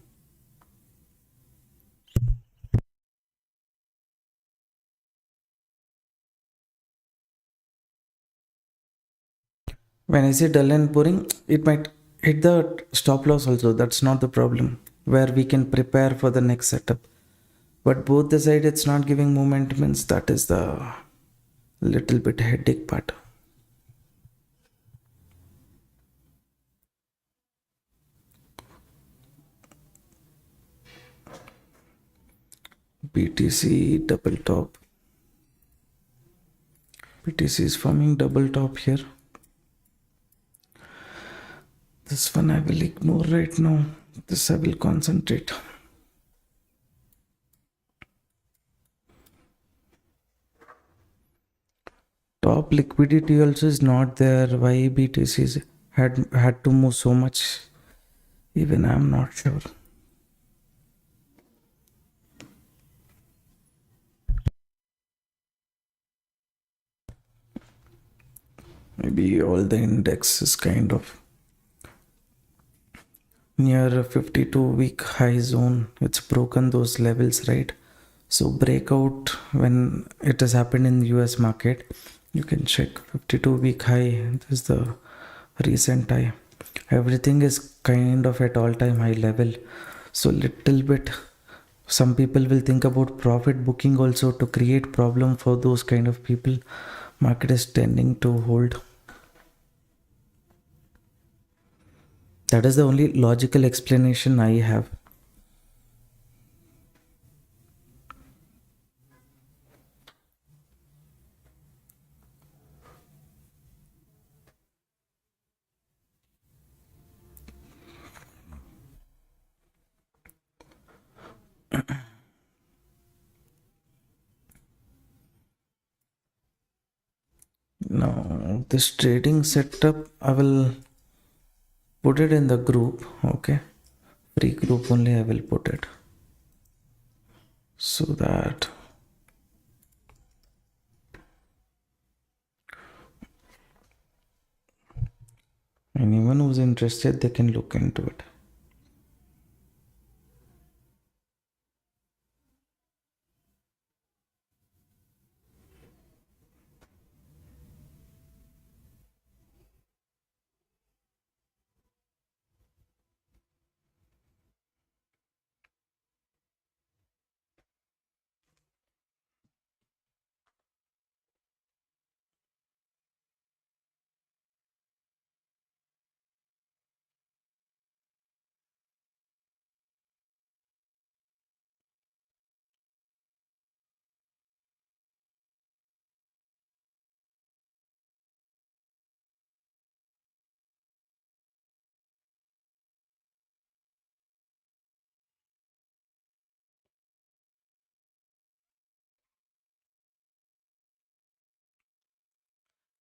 S1: When I say dull and boring, it might hit the stop loss also. That's not the problem. Where we can prepare for the next setup. But both the side it's not giving movement means that is the little bit headache part. BTC double top. BTC is forming double top here. This one I will ignore right now. This I will concentrate. Top liquidity also is not there. Why BTC had to move so much? Even I'm not sure. Maybe all the index is kind of near a 52-week high zone. It's broken those levels, right? So breakout when it has happened in the US market, you can check 52-week high. This is the recent high. Everything is kind of at all-time high level. So little bit, some people will think about profit booking also to create problem for those kind of people. Market is tending to hold. That is the only logical explanation I have. Now this trading setup I will put it in the group. Okay, free group only I will put it, so that anyone who's interested they can look into it.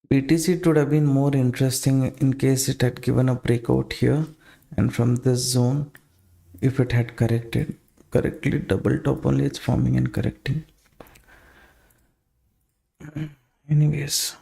S1: BTC it would have been more interesting in case it had given a breakout here, and from this zone, if it had corrected correctly, double top only it's forming and correcting. Anyways,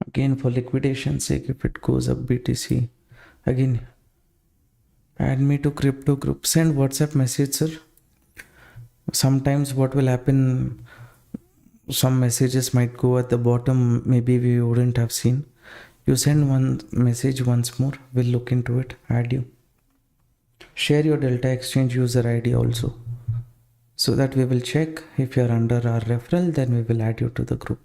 S1: again for liquidation sake, if it goes up BTC, again add me to crypto group, send WhatsApp message, sir. Sometimes what will happen, some messages might go at the bottom, maybe we wouldn't have seen. You send one message once more, we'll look into it, add you. Share your Delta Exchange user ID also, so that we will check. If you're under our referral, then we will add you to the group.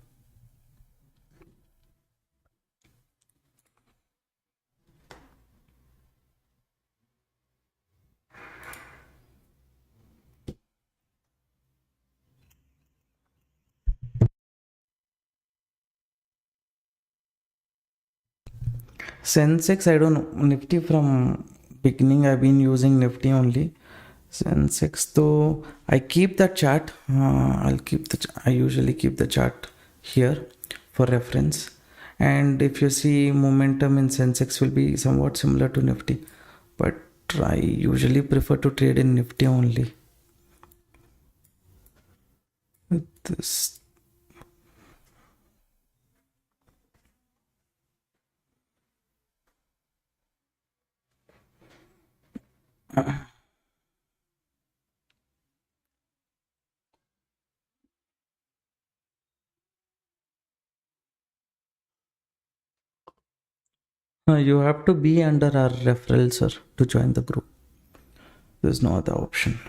S1: Sensex, I don't know. Nifty from beginning, I've been using Nifty only. Sensex, though, I keep the chart. I usually keep the chart here for reference. And if you see, momentum in Sensex will be somewhat similar to Nifty, but I usually prefer to trade in Nifty only. This you have to be under our referral, sir, to join the group. There's no other option.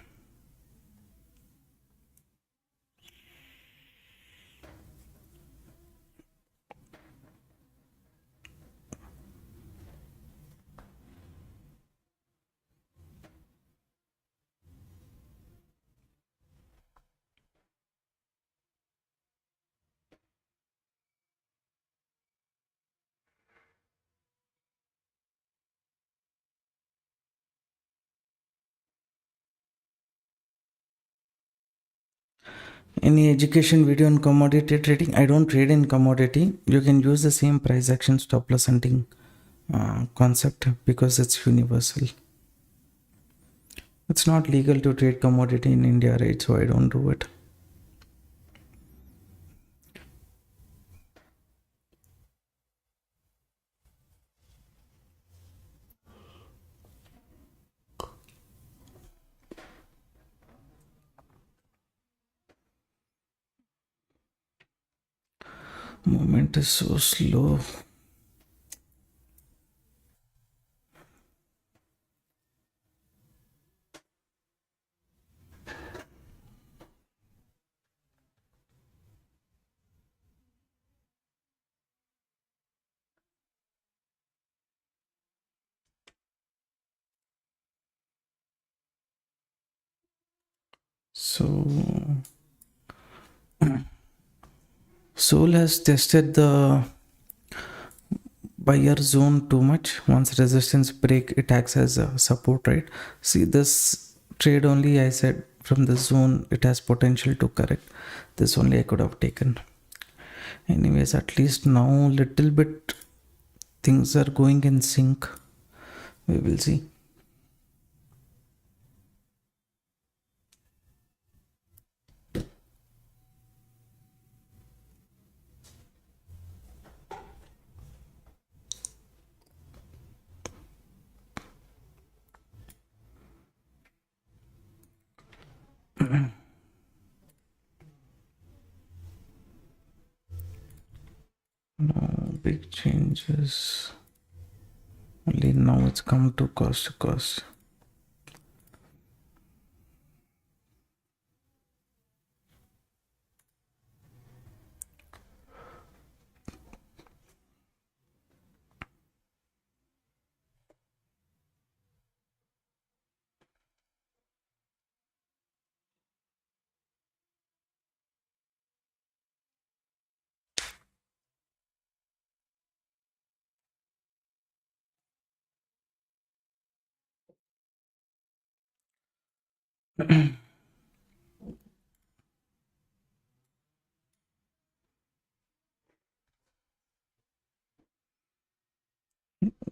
S1: Any education video on commodity trading? I don't trade in commodity. You can use the same price action stop loss hunting concept because it's universal. It's not legal to trade commodity in India, right? So I don't do it. Movement is so slow. So Soul has tested the buyer zone too much. Once resistance break, it acts as a support, right? See, this trade only, I said from the zone it has potential to correct. This only I could have taken. Anyways, at least now little bit things are going in sync. We will see. No big changes. Only now it's come to cost to cost.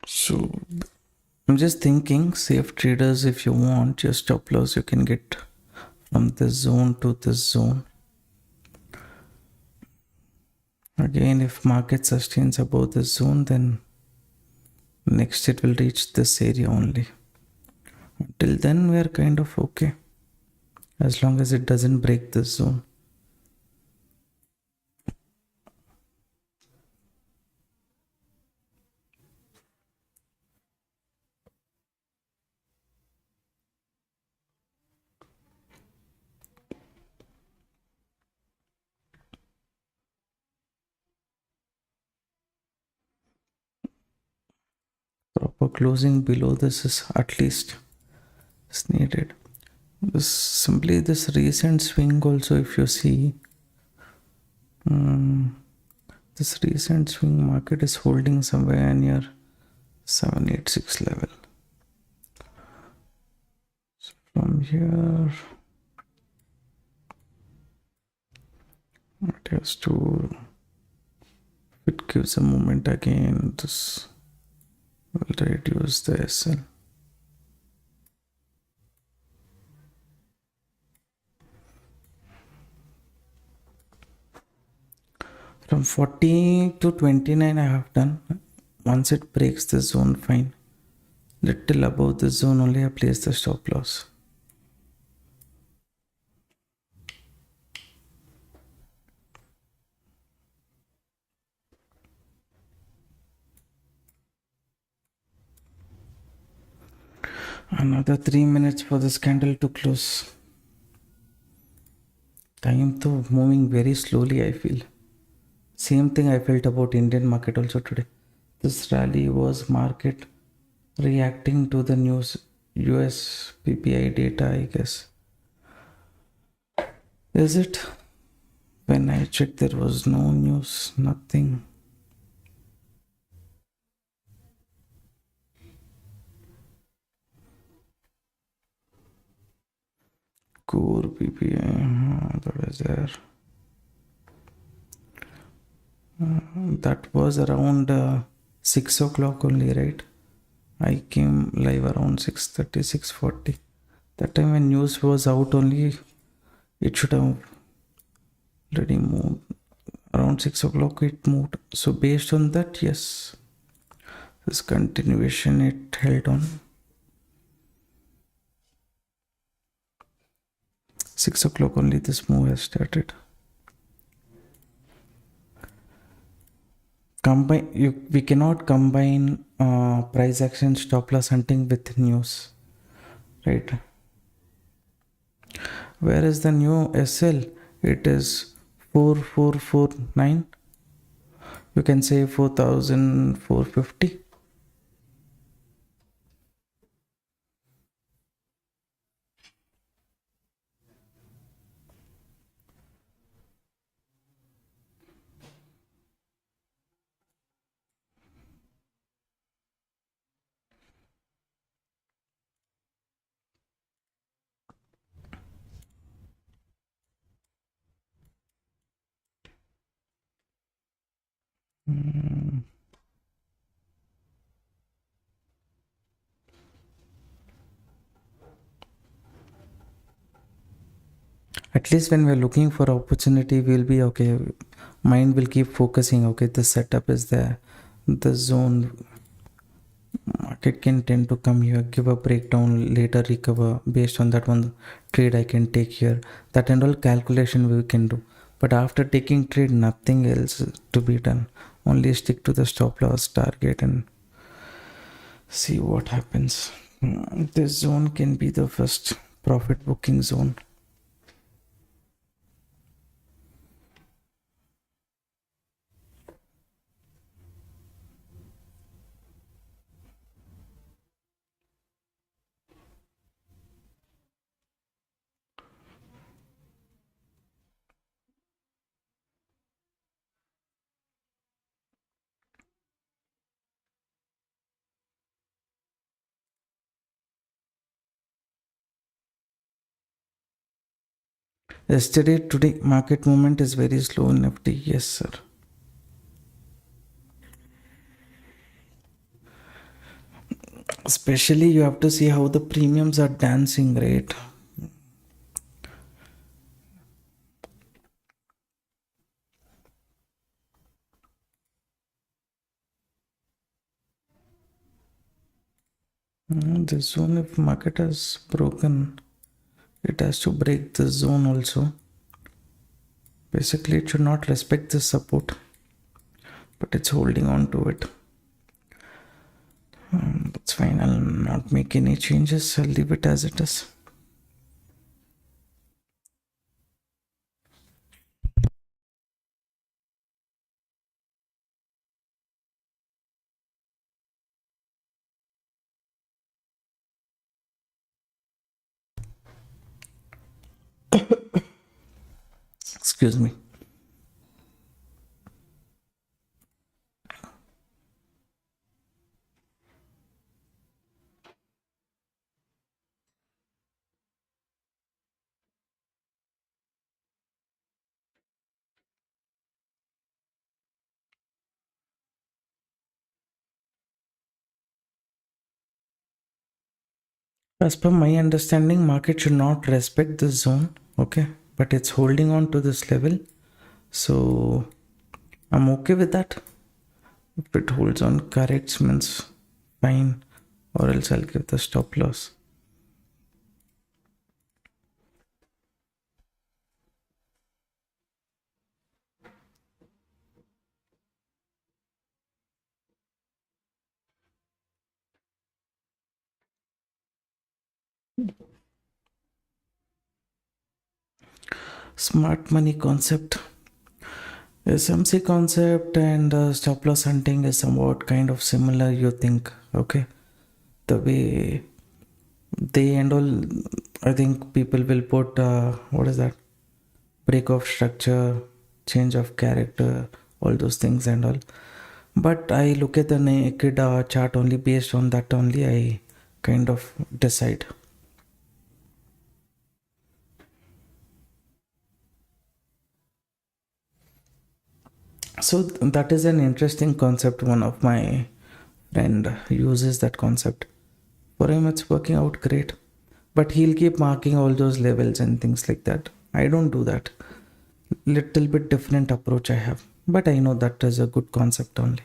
S1: So I'm just thinking, safe traders, if you want your stop loss, you can get from this zone to this zone. Again, if market sustains above this zone, then next it will reach this area only. Until then, we are kind of okay, as long as it doesn't break this zone. Proper closing below this is at least is needed. This recent swing also, if you see, this recent swing market is holding somewhere near 786 level. So from here it has to It gives a moment again. This will reduce the SL. From 40 to 29 I have done. Once it breaks the zone, fine. Little above the zone only I place the stop loss. Another 3 minutes for this candle to close. Time to moving very slowly, I feel. Same thing I felt about Indian market also today. This rally was market reacting to the news, US PPI data, I guess. Is it? When I checked, there was no news, nothing. Core PPI, that is there. That was around 6 o'clock only, right? I came live around 6:30, 6:40. That time when news was out only, it should have already moved. Around 6 o'clock it moved. So based on that, yes, this continuation it held on. 6 o'clock only this move has started. We cannot combine price action stop loss hunting with news, right? Where is the new SL? It is 4449. You can say 4450. At least when we're looking for opportunity, we'll be okay. Mind will keep focusing. Okay, the setup is there. The zone market can tend to come here, give a breakdown, later recover. Based on that one trade I can take here. That and all calculation we can do. But after taking trade, nothing else to be done. Only stick to the stop loss target and see what happens. This zone can be the first profit booking zone. Today market movement is very slow in FD. Yes, sir. Especially you have to see how the premiums are dancing, right? This zone, if market has broken, it has to break this zone also. Basically, it should not respect this support, but it's holding on to it. That's fine. I'll not make any changes. I'll leave it as it is. Excuse me. As per my understanding, market should not respect this zone, okay, but it's holding on to this level, so I'm okay with that. If it holds on, corrects, means fine, or else I'll give the stop loss. Smart money concept. SMC concept and stop loss hunting is somewhat kind of similar, you think, okay? The way they and all, I think people will put, what is that? Break of structure, change of character, all those things and all. But I look at the naked chart only, based on that only I kind of decide. So that is an interesting concept. One of my friend uses that concept. For him it's working out great. But he'll keep marking all those levels and things like that. I don't do that. Little bit different approach I have. But I know that is a good concept only.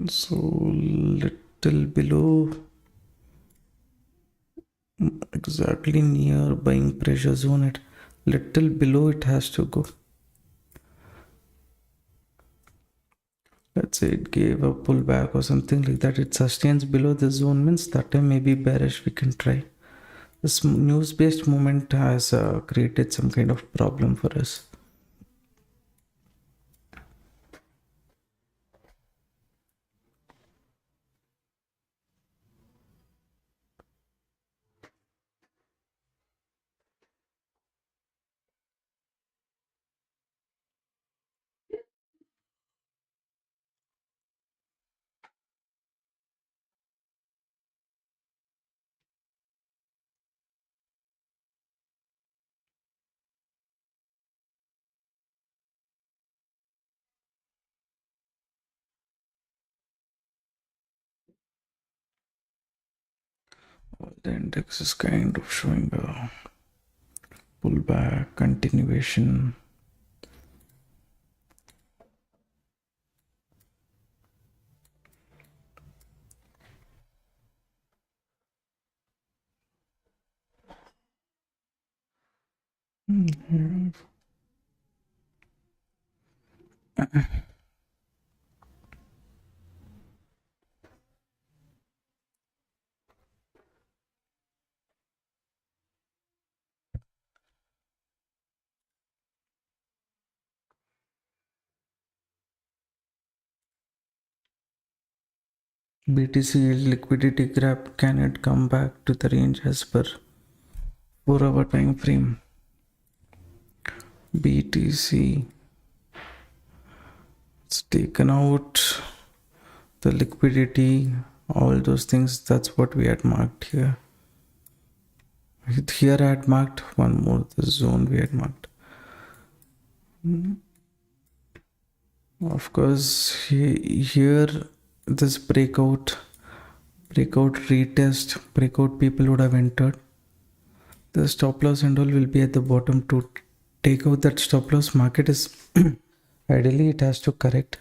S1: So little below, exactly near buying pressure zone, it little below it has to go. Let's say it gave a pullback or something like that, it sustains below the zone, means that time maybe bearish we can try. This news based movement has created some kind of problem for us. The index is kind of showing a pullback continuation. BTC liquidity grab, can it come back to the range as per 4 hour time frame? BTC, it's taken out the liquidity, all those things. That's what we had marked here. Here I had marked one more, the zone we had marked. Of course, here this breakout retest, breakout people would have entered. The stop loss and all will be at the bottom to take out that stop loss. Market is ideally it has to correct.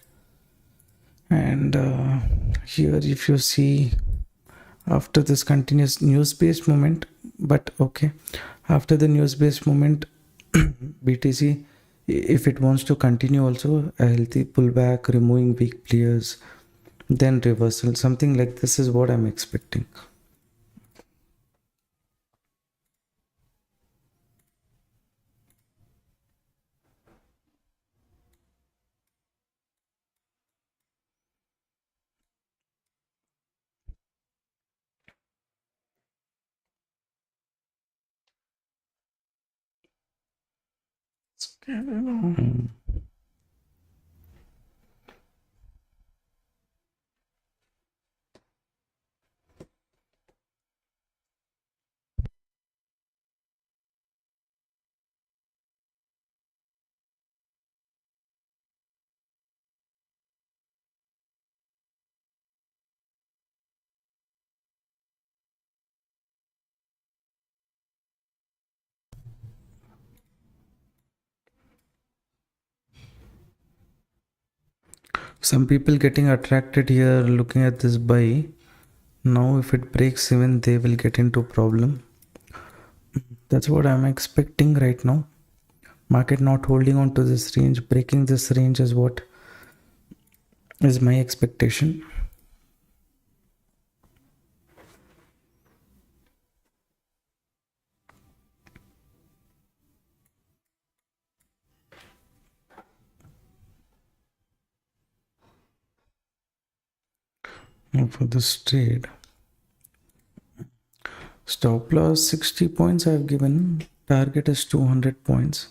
S1: And here if you see, after this continuous news based movement, but okay, after the news based movement, BTC, if it wants to continue also, a healthy pullback, removing weak players, then reversal, something like this is what I'm expecting. Some people getting attracted here looking at this buy. Now if it breaks even, they will get into problem. That's what I'm expecting right now. Market not holding on to this range, breaking this range is what is my expectation. Now for this trade, stop loss 60 points I've given, target is 200 points.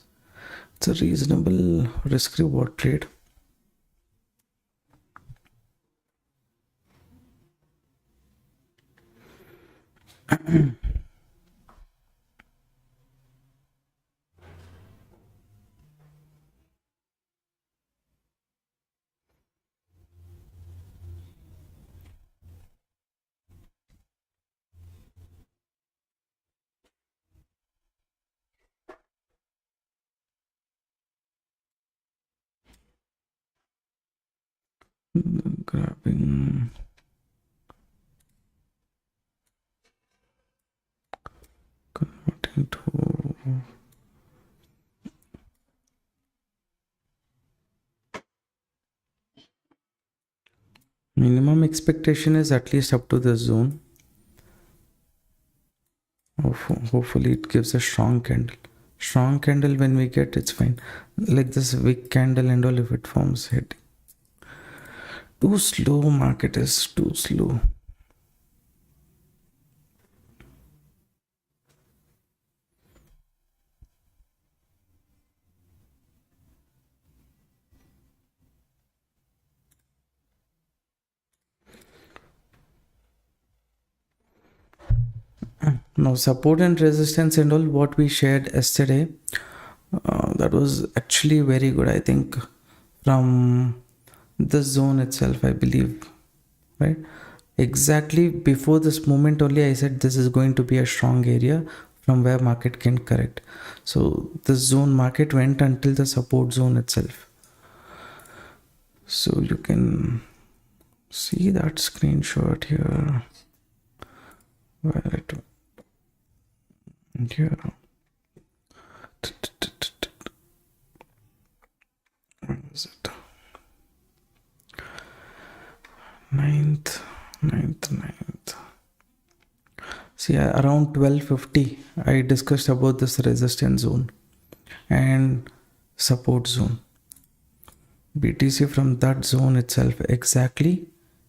S1: It's a reasonable risk reward trade. Grabbing, converting to minimum expectation is at least up to the zone. Hopefully it gives a strong candle. Strong candle when we get, it's fine. Like this weak candle and all, if it forms head. Too slow, market is too slow. Now support and resistance and all what we shared yesterday, that was actually very good. I think from this zone itself, I believe, right? Exactly before this moment only I said this is going to be a strong area from where market can correct. So this zone market went until the support zone itself. So you can see that screenshot here where it here. Where is it? 9th. See, around 12:50 I discussed about this resistance zone and support zone. BTC from that zone itself exactly,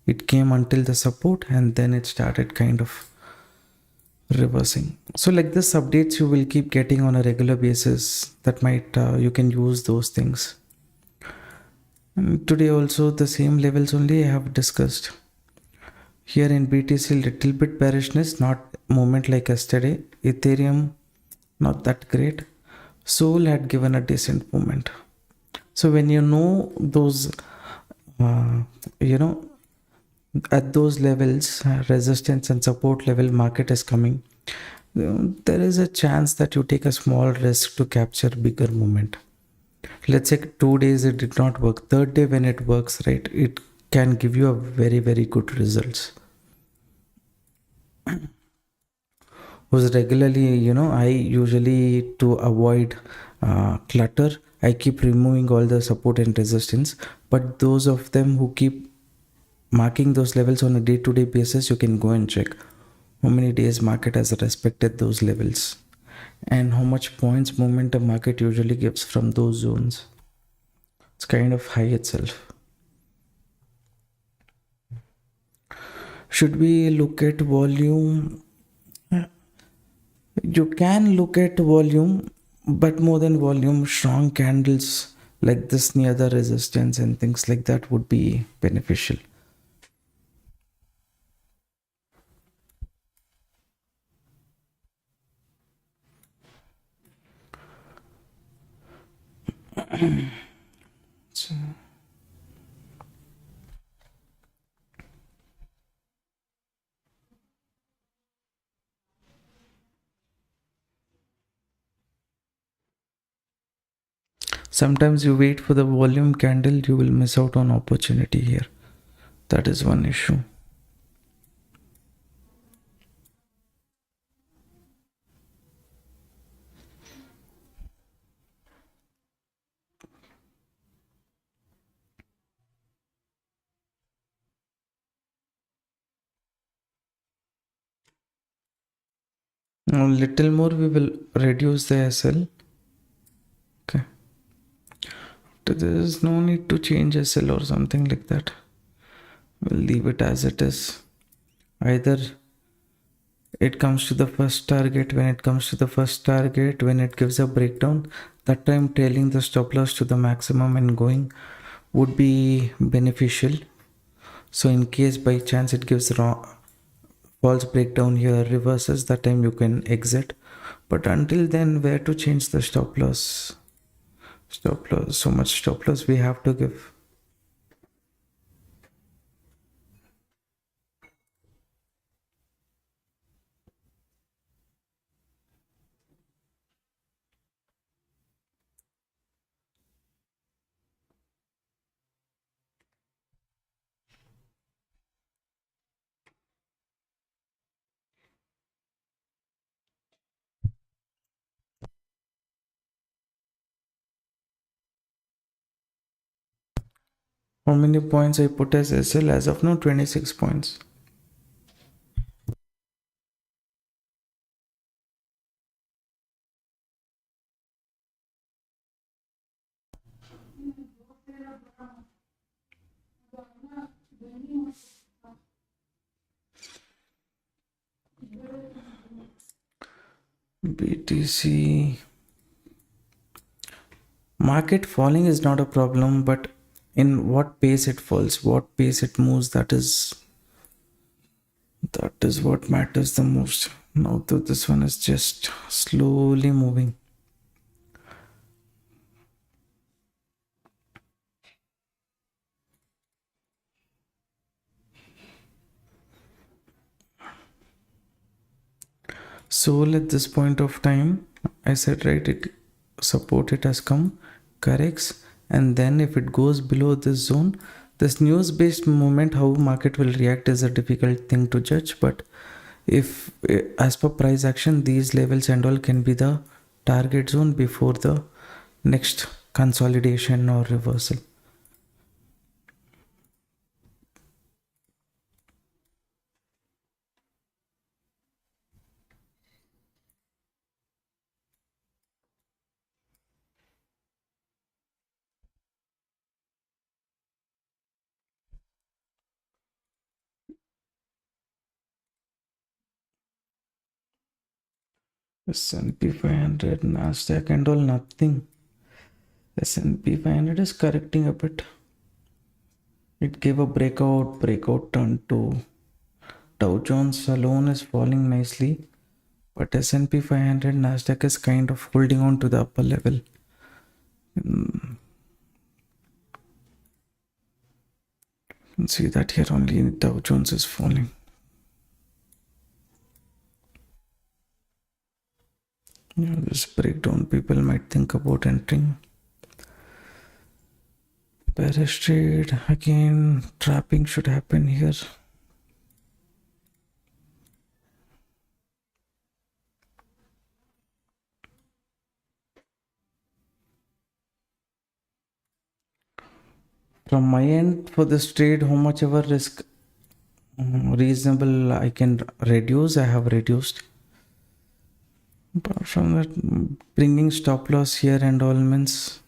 S1: it came until the support and then it started kind of reversing. So like this updates you will keep getting on a regular basis. That might you can use those things. And today also the same levels only I have discussed. Here in BTC little bit bearishness, not movement like yesterday. Ethereum not that great. Sol had given a decent movement. So when you know those at those levels, resistance and support level market is coming, there is a chance that you take a small risk to capture bigger movement. Let's say 2 days it did not work, third day when it works, right, it can give you a very very good results. Was regularly, I usually, to avoid clutter, I keep removing all the support and resistance, but those of them who keep marking those levels on a day-to-day basis, you can go and check how many days market has respected those levels and how much points momentum market usually gives from those zones. It's kind of high itself. Should we look at volume? You can look at volume, But more than volume, strong candles like this near the resistance and things like that would be beneficial. So, sometimes you wait for the volume candle, you will miss out on opportunity here. That is one issue. Now, little more, we will reduce the SL. Okay. So there is no need to change SL or something like that. We'll leave it as it is. Either it comes to the first target, when it comes to the first target, when it gives a breakdown, that time tailing the stop loss to the maximum and going would be beneficial. So in case by chance it gives wrong false breakdown here, reverses, that time you can exit. But until then, where to change the stop loss? Stop loss, so much stop loss we have to give. How many points I put as SL? As of now, 26 points. BTC market falling is not a problem, but in what pace it falls, what pace it moves, that is what matters the most. Now though this one is just slowly moving. So at this point of time, I said right, it support, it has come, corrects, and then if it goes below this zone, this news based movement, how market will react is a difficult thing to judge. But if as per price action, these levels and all can be the target zone before the next consolidation or reversal. S&P 500, Nasdaq and all, nothing. S&P 500 is correcting a bit. It gave a breakout turned to Dow Jones alone is falling nicely, but S&P 500, Nasdaq is kind of holding on to the upper level. You can see that here only Dow Jones is falling. Yeah, this breakdown, people might think about entering. Bearish trade, again, trapping should happen here. From my end, for this trade, how much ever risk reasonable I can reduce, I have reduced. Apart from that, bringing stop loss here and all means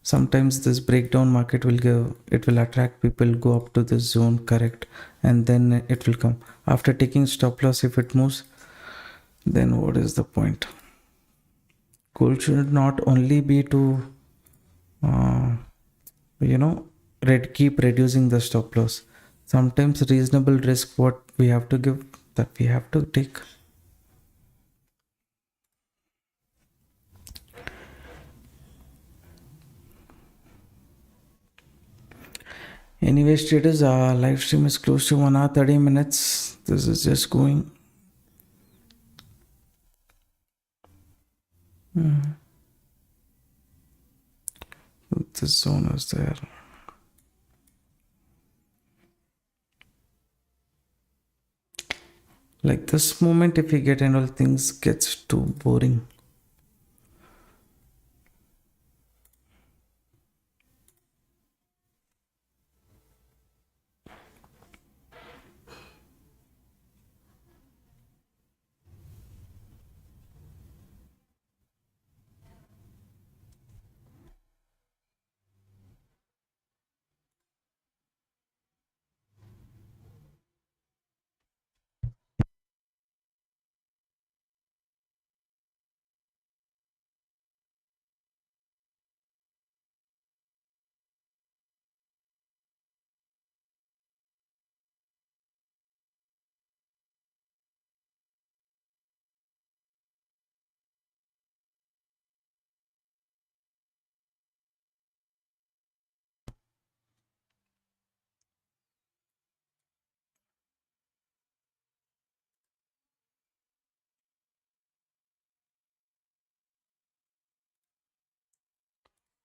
S1: sometimes this breakdown market will give, it will attract people, go up to this zone, correct, and then it will come. After taking stop loss, if it moves, then what is the point? goal should not only be to uh, keep reducing the stop loss. Sometimes reasonable risk what we have to give, that we have to take. Anyways traders, live stream is close to 1 hour 30 minutes. This is just going. This zone is there. Like this moment, if we get and all, things gets too boring.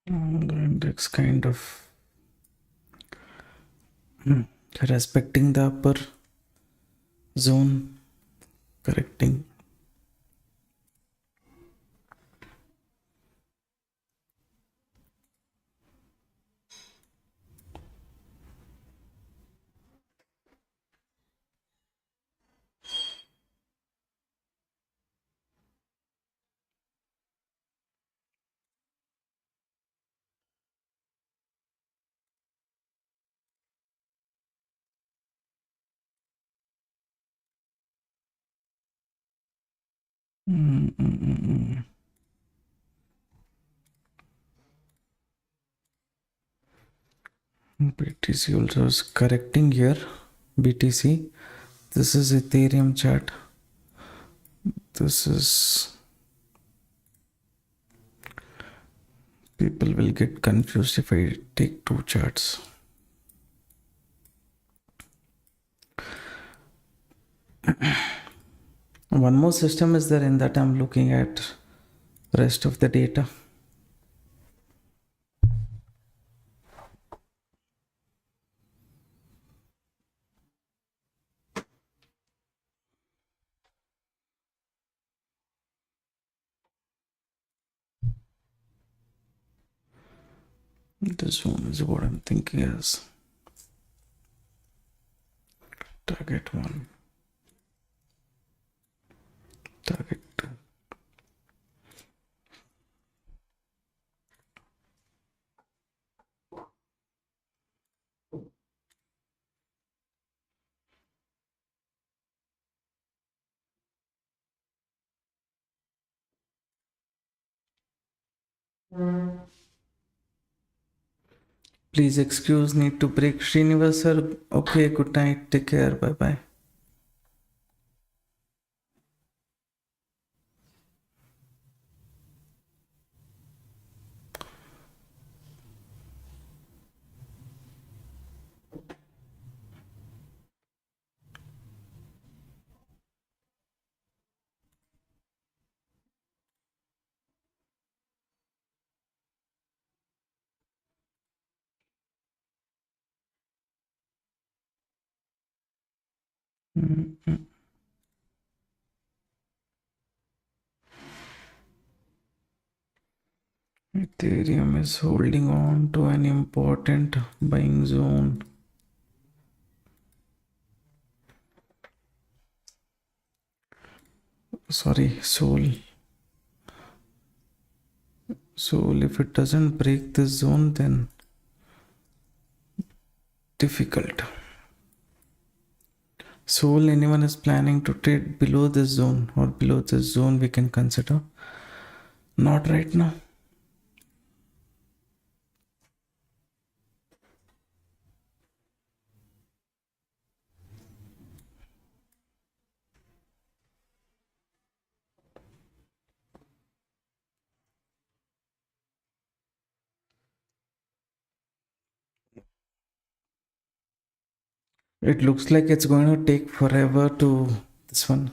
S1: The index kind of respecting the upper zone, correcting. BTC also is correcting here. BTC. This is Ethereum chart. This is. People will get confused if I take two charts. One more system is there in that I'm looking at rest of the data. This one is what I'm thinking is target 1, target 2. Please excuse, need to break. Srinivas sir, okay, good night, take care, bye bye. Ethereum is holding on to an important buying zone. Sorry, Sol. So if it doesn't break this zone, then difficult. So anyone is planning to trade below this zone or below this zone, we can consider. Not right now. It looks like it's going to take forever to this one.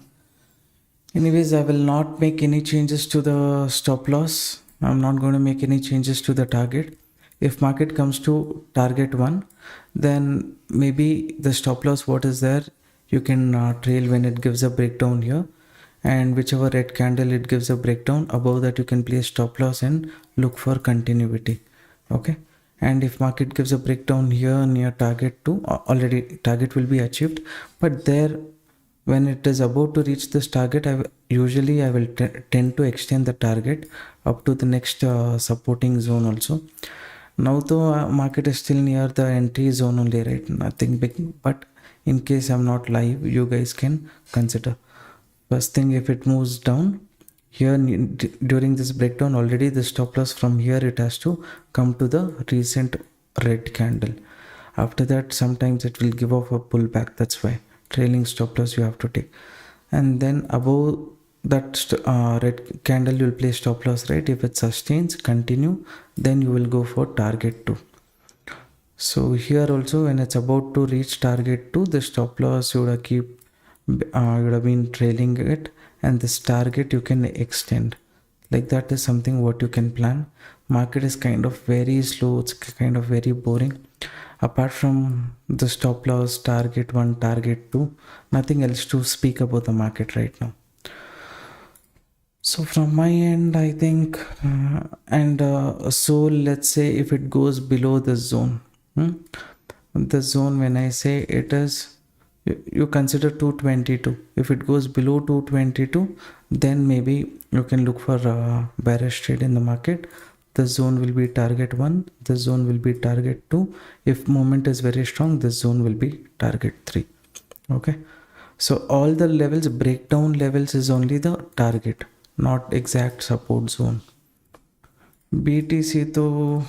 S1: Anyways, I will not make any changes to the stop loss. I'm not going to make any changes to the target. If market comes to target 1, then maybe the stop loss what is there, you can trail when it gives a breakdown here, and whichever red candle it gives a breakdown above that, you can place stop loss and look for continuity. Okay, and if market gives a breakdown here near target 2, already target will be achieved, but there when it is about to reach this target, usually I will tend to extend the target up to the next supporting zone also. Now though market is still near the entry zone only, right? Nothing big, but in case I'm not live, you guys can consider. First thing, if it moves down here during this breakdown, already the stop loss from here, it has to come to the recent red candle. After that, sometimes it will give off a pullback. That's why trailing stop loss you have to take. And then above that red candle, you'll place stop loss, right? If it sustains, continue, then you will go for target 2. So here also, when it's about to reach target 2, the stop loss you would have been trailing it, and this target you can extend. Like that is something what you can plan. Market is kind of very slow, it's kind of very boring. Apart from the stop loss, target 1, target 2, nothing else to speak about the market right now. So from my end, I think, so let's say if it goes below the zone, the zone, when I say it is, you consider 222. If it goes below 222, then maybe you can look for a bearish trade in the market. The zone will be target 1, the zone will be target 2. If moment is very strong, this zone will be target 3. Okay, so all the levels, breakdown levels, is only the target, not exact support zone. BTC to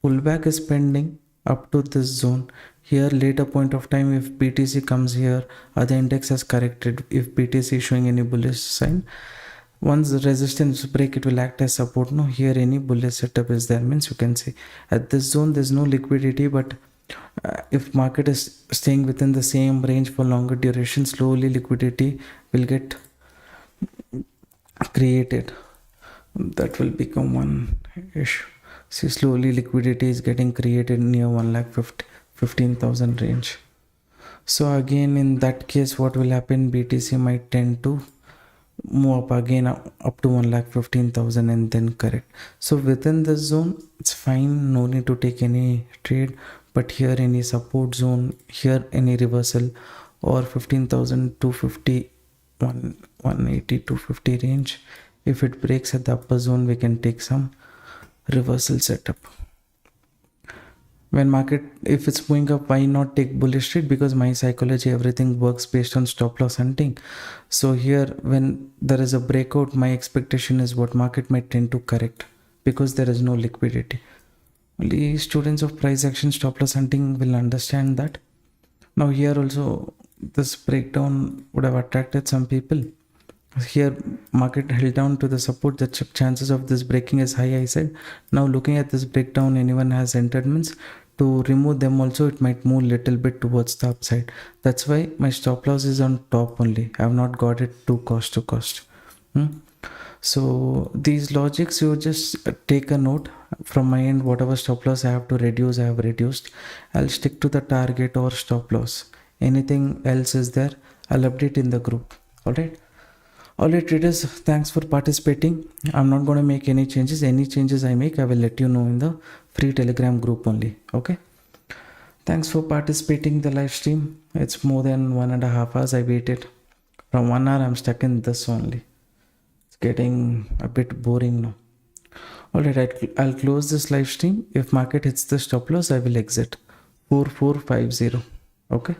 S1: pullback is pending up to this zone. Here later point of time, if BTC comes here, other index has corrected. If BTC is showing any bullish sign, once the resistance break, it will act as support. No, here any bullish setup is there, means you can see at this zone there's no liquidity, but if market is staying within the same range for longer duration, slowly liquidity will get created. That will become one issue. See, slowly liquidity is getting created near 1,15,000 range. So again, in that case, what will happen? BTC might tend to move up again up to 1,15,000 and then correct. So within this zone, it's fine, no need to take any trade. But here any support zone, here any reversal, or 15,250, 180, 250 range, if it breaks at the upper zone, we can take some reversal setup. When market, if it's moving up, why not take bullish trade? Because my psychology, everything works based on stop loss hunting. So here, when there is a breakout, my expectation is what market might tend to correct, because there is no liquidity. Only students of price action stop loss hunting will understand that. Now here also, this breakdown would have attracted some people. Here market held down to the support. The chances of this breaking is high, I said. Now looking at this breakdown, anyone has entered, means to remove them also, it might move little bit towards the upside. That's why my stop loss is on top only. I have not got it to cost. So these logics, you just take a note. From my end, whatever stop loss I have to reduce, I have reduced. I'll stick to the target or stop loss. Anything else is there, I'll update in the group. Alright traders, thanks for participating. I'm not going to make any changes. Any changes I make, I will let you know in the free Telegram group only. Okay, thanks for participating in the live stream. It's more than 1.5 hours I waited. From 1 hour I'm stuck in this only. It's getting a bit boring now. Alright, I'll close this live stream. If market hits the stop loss, I will exit 4450. Okay.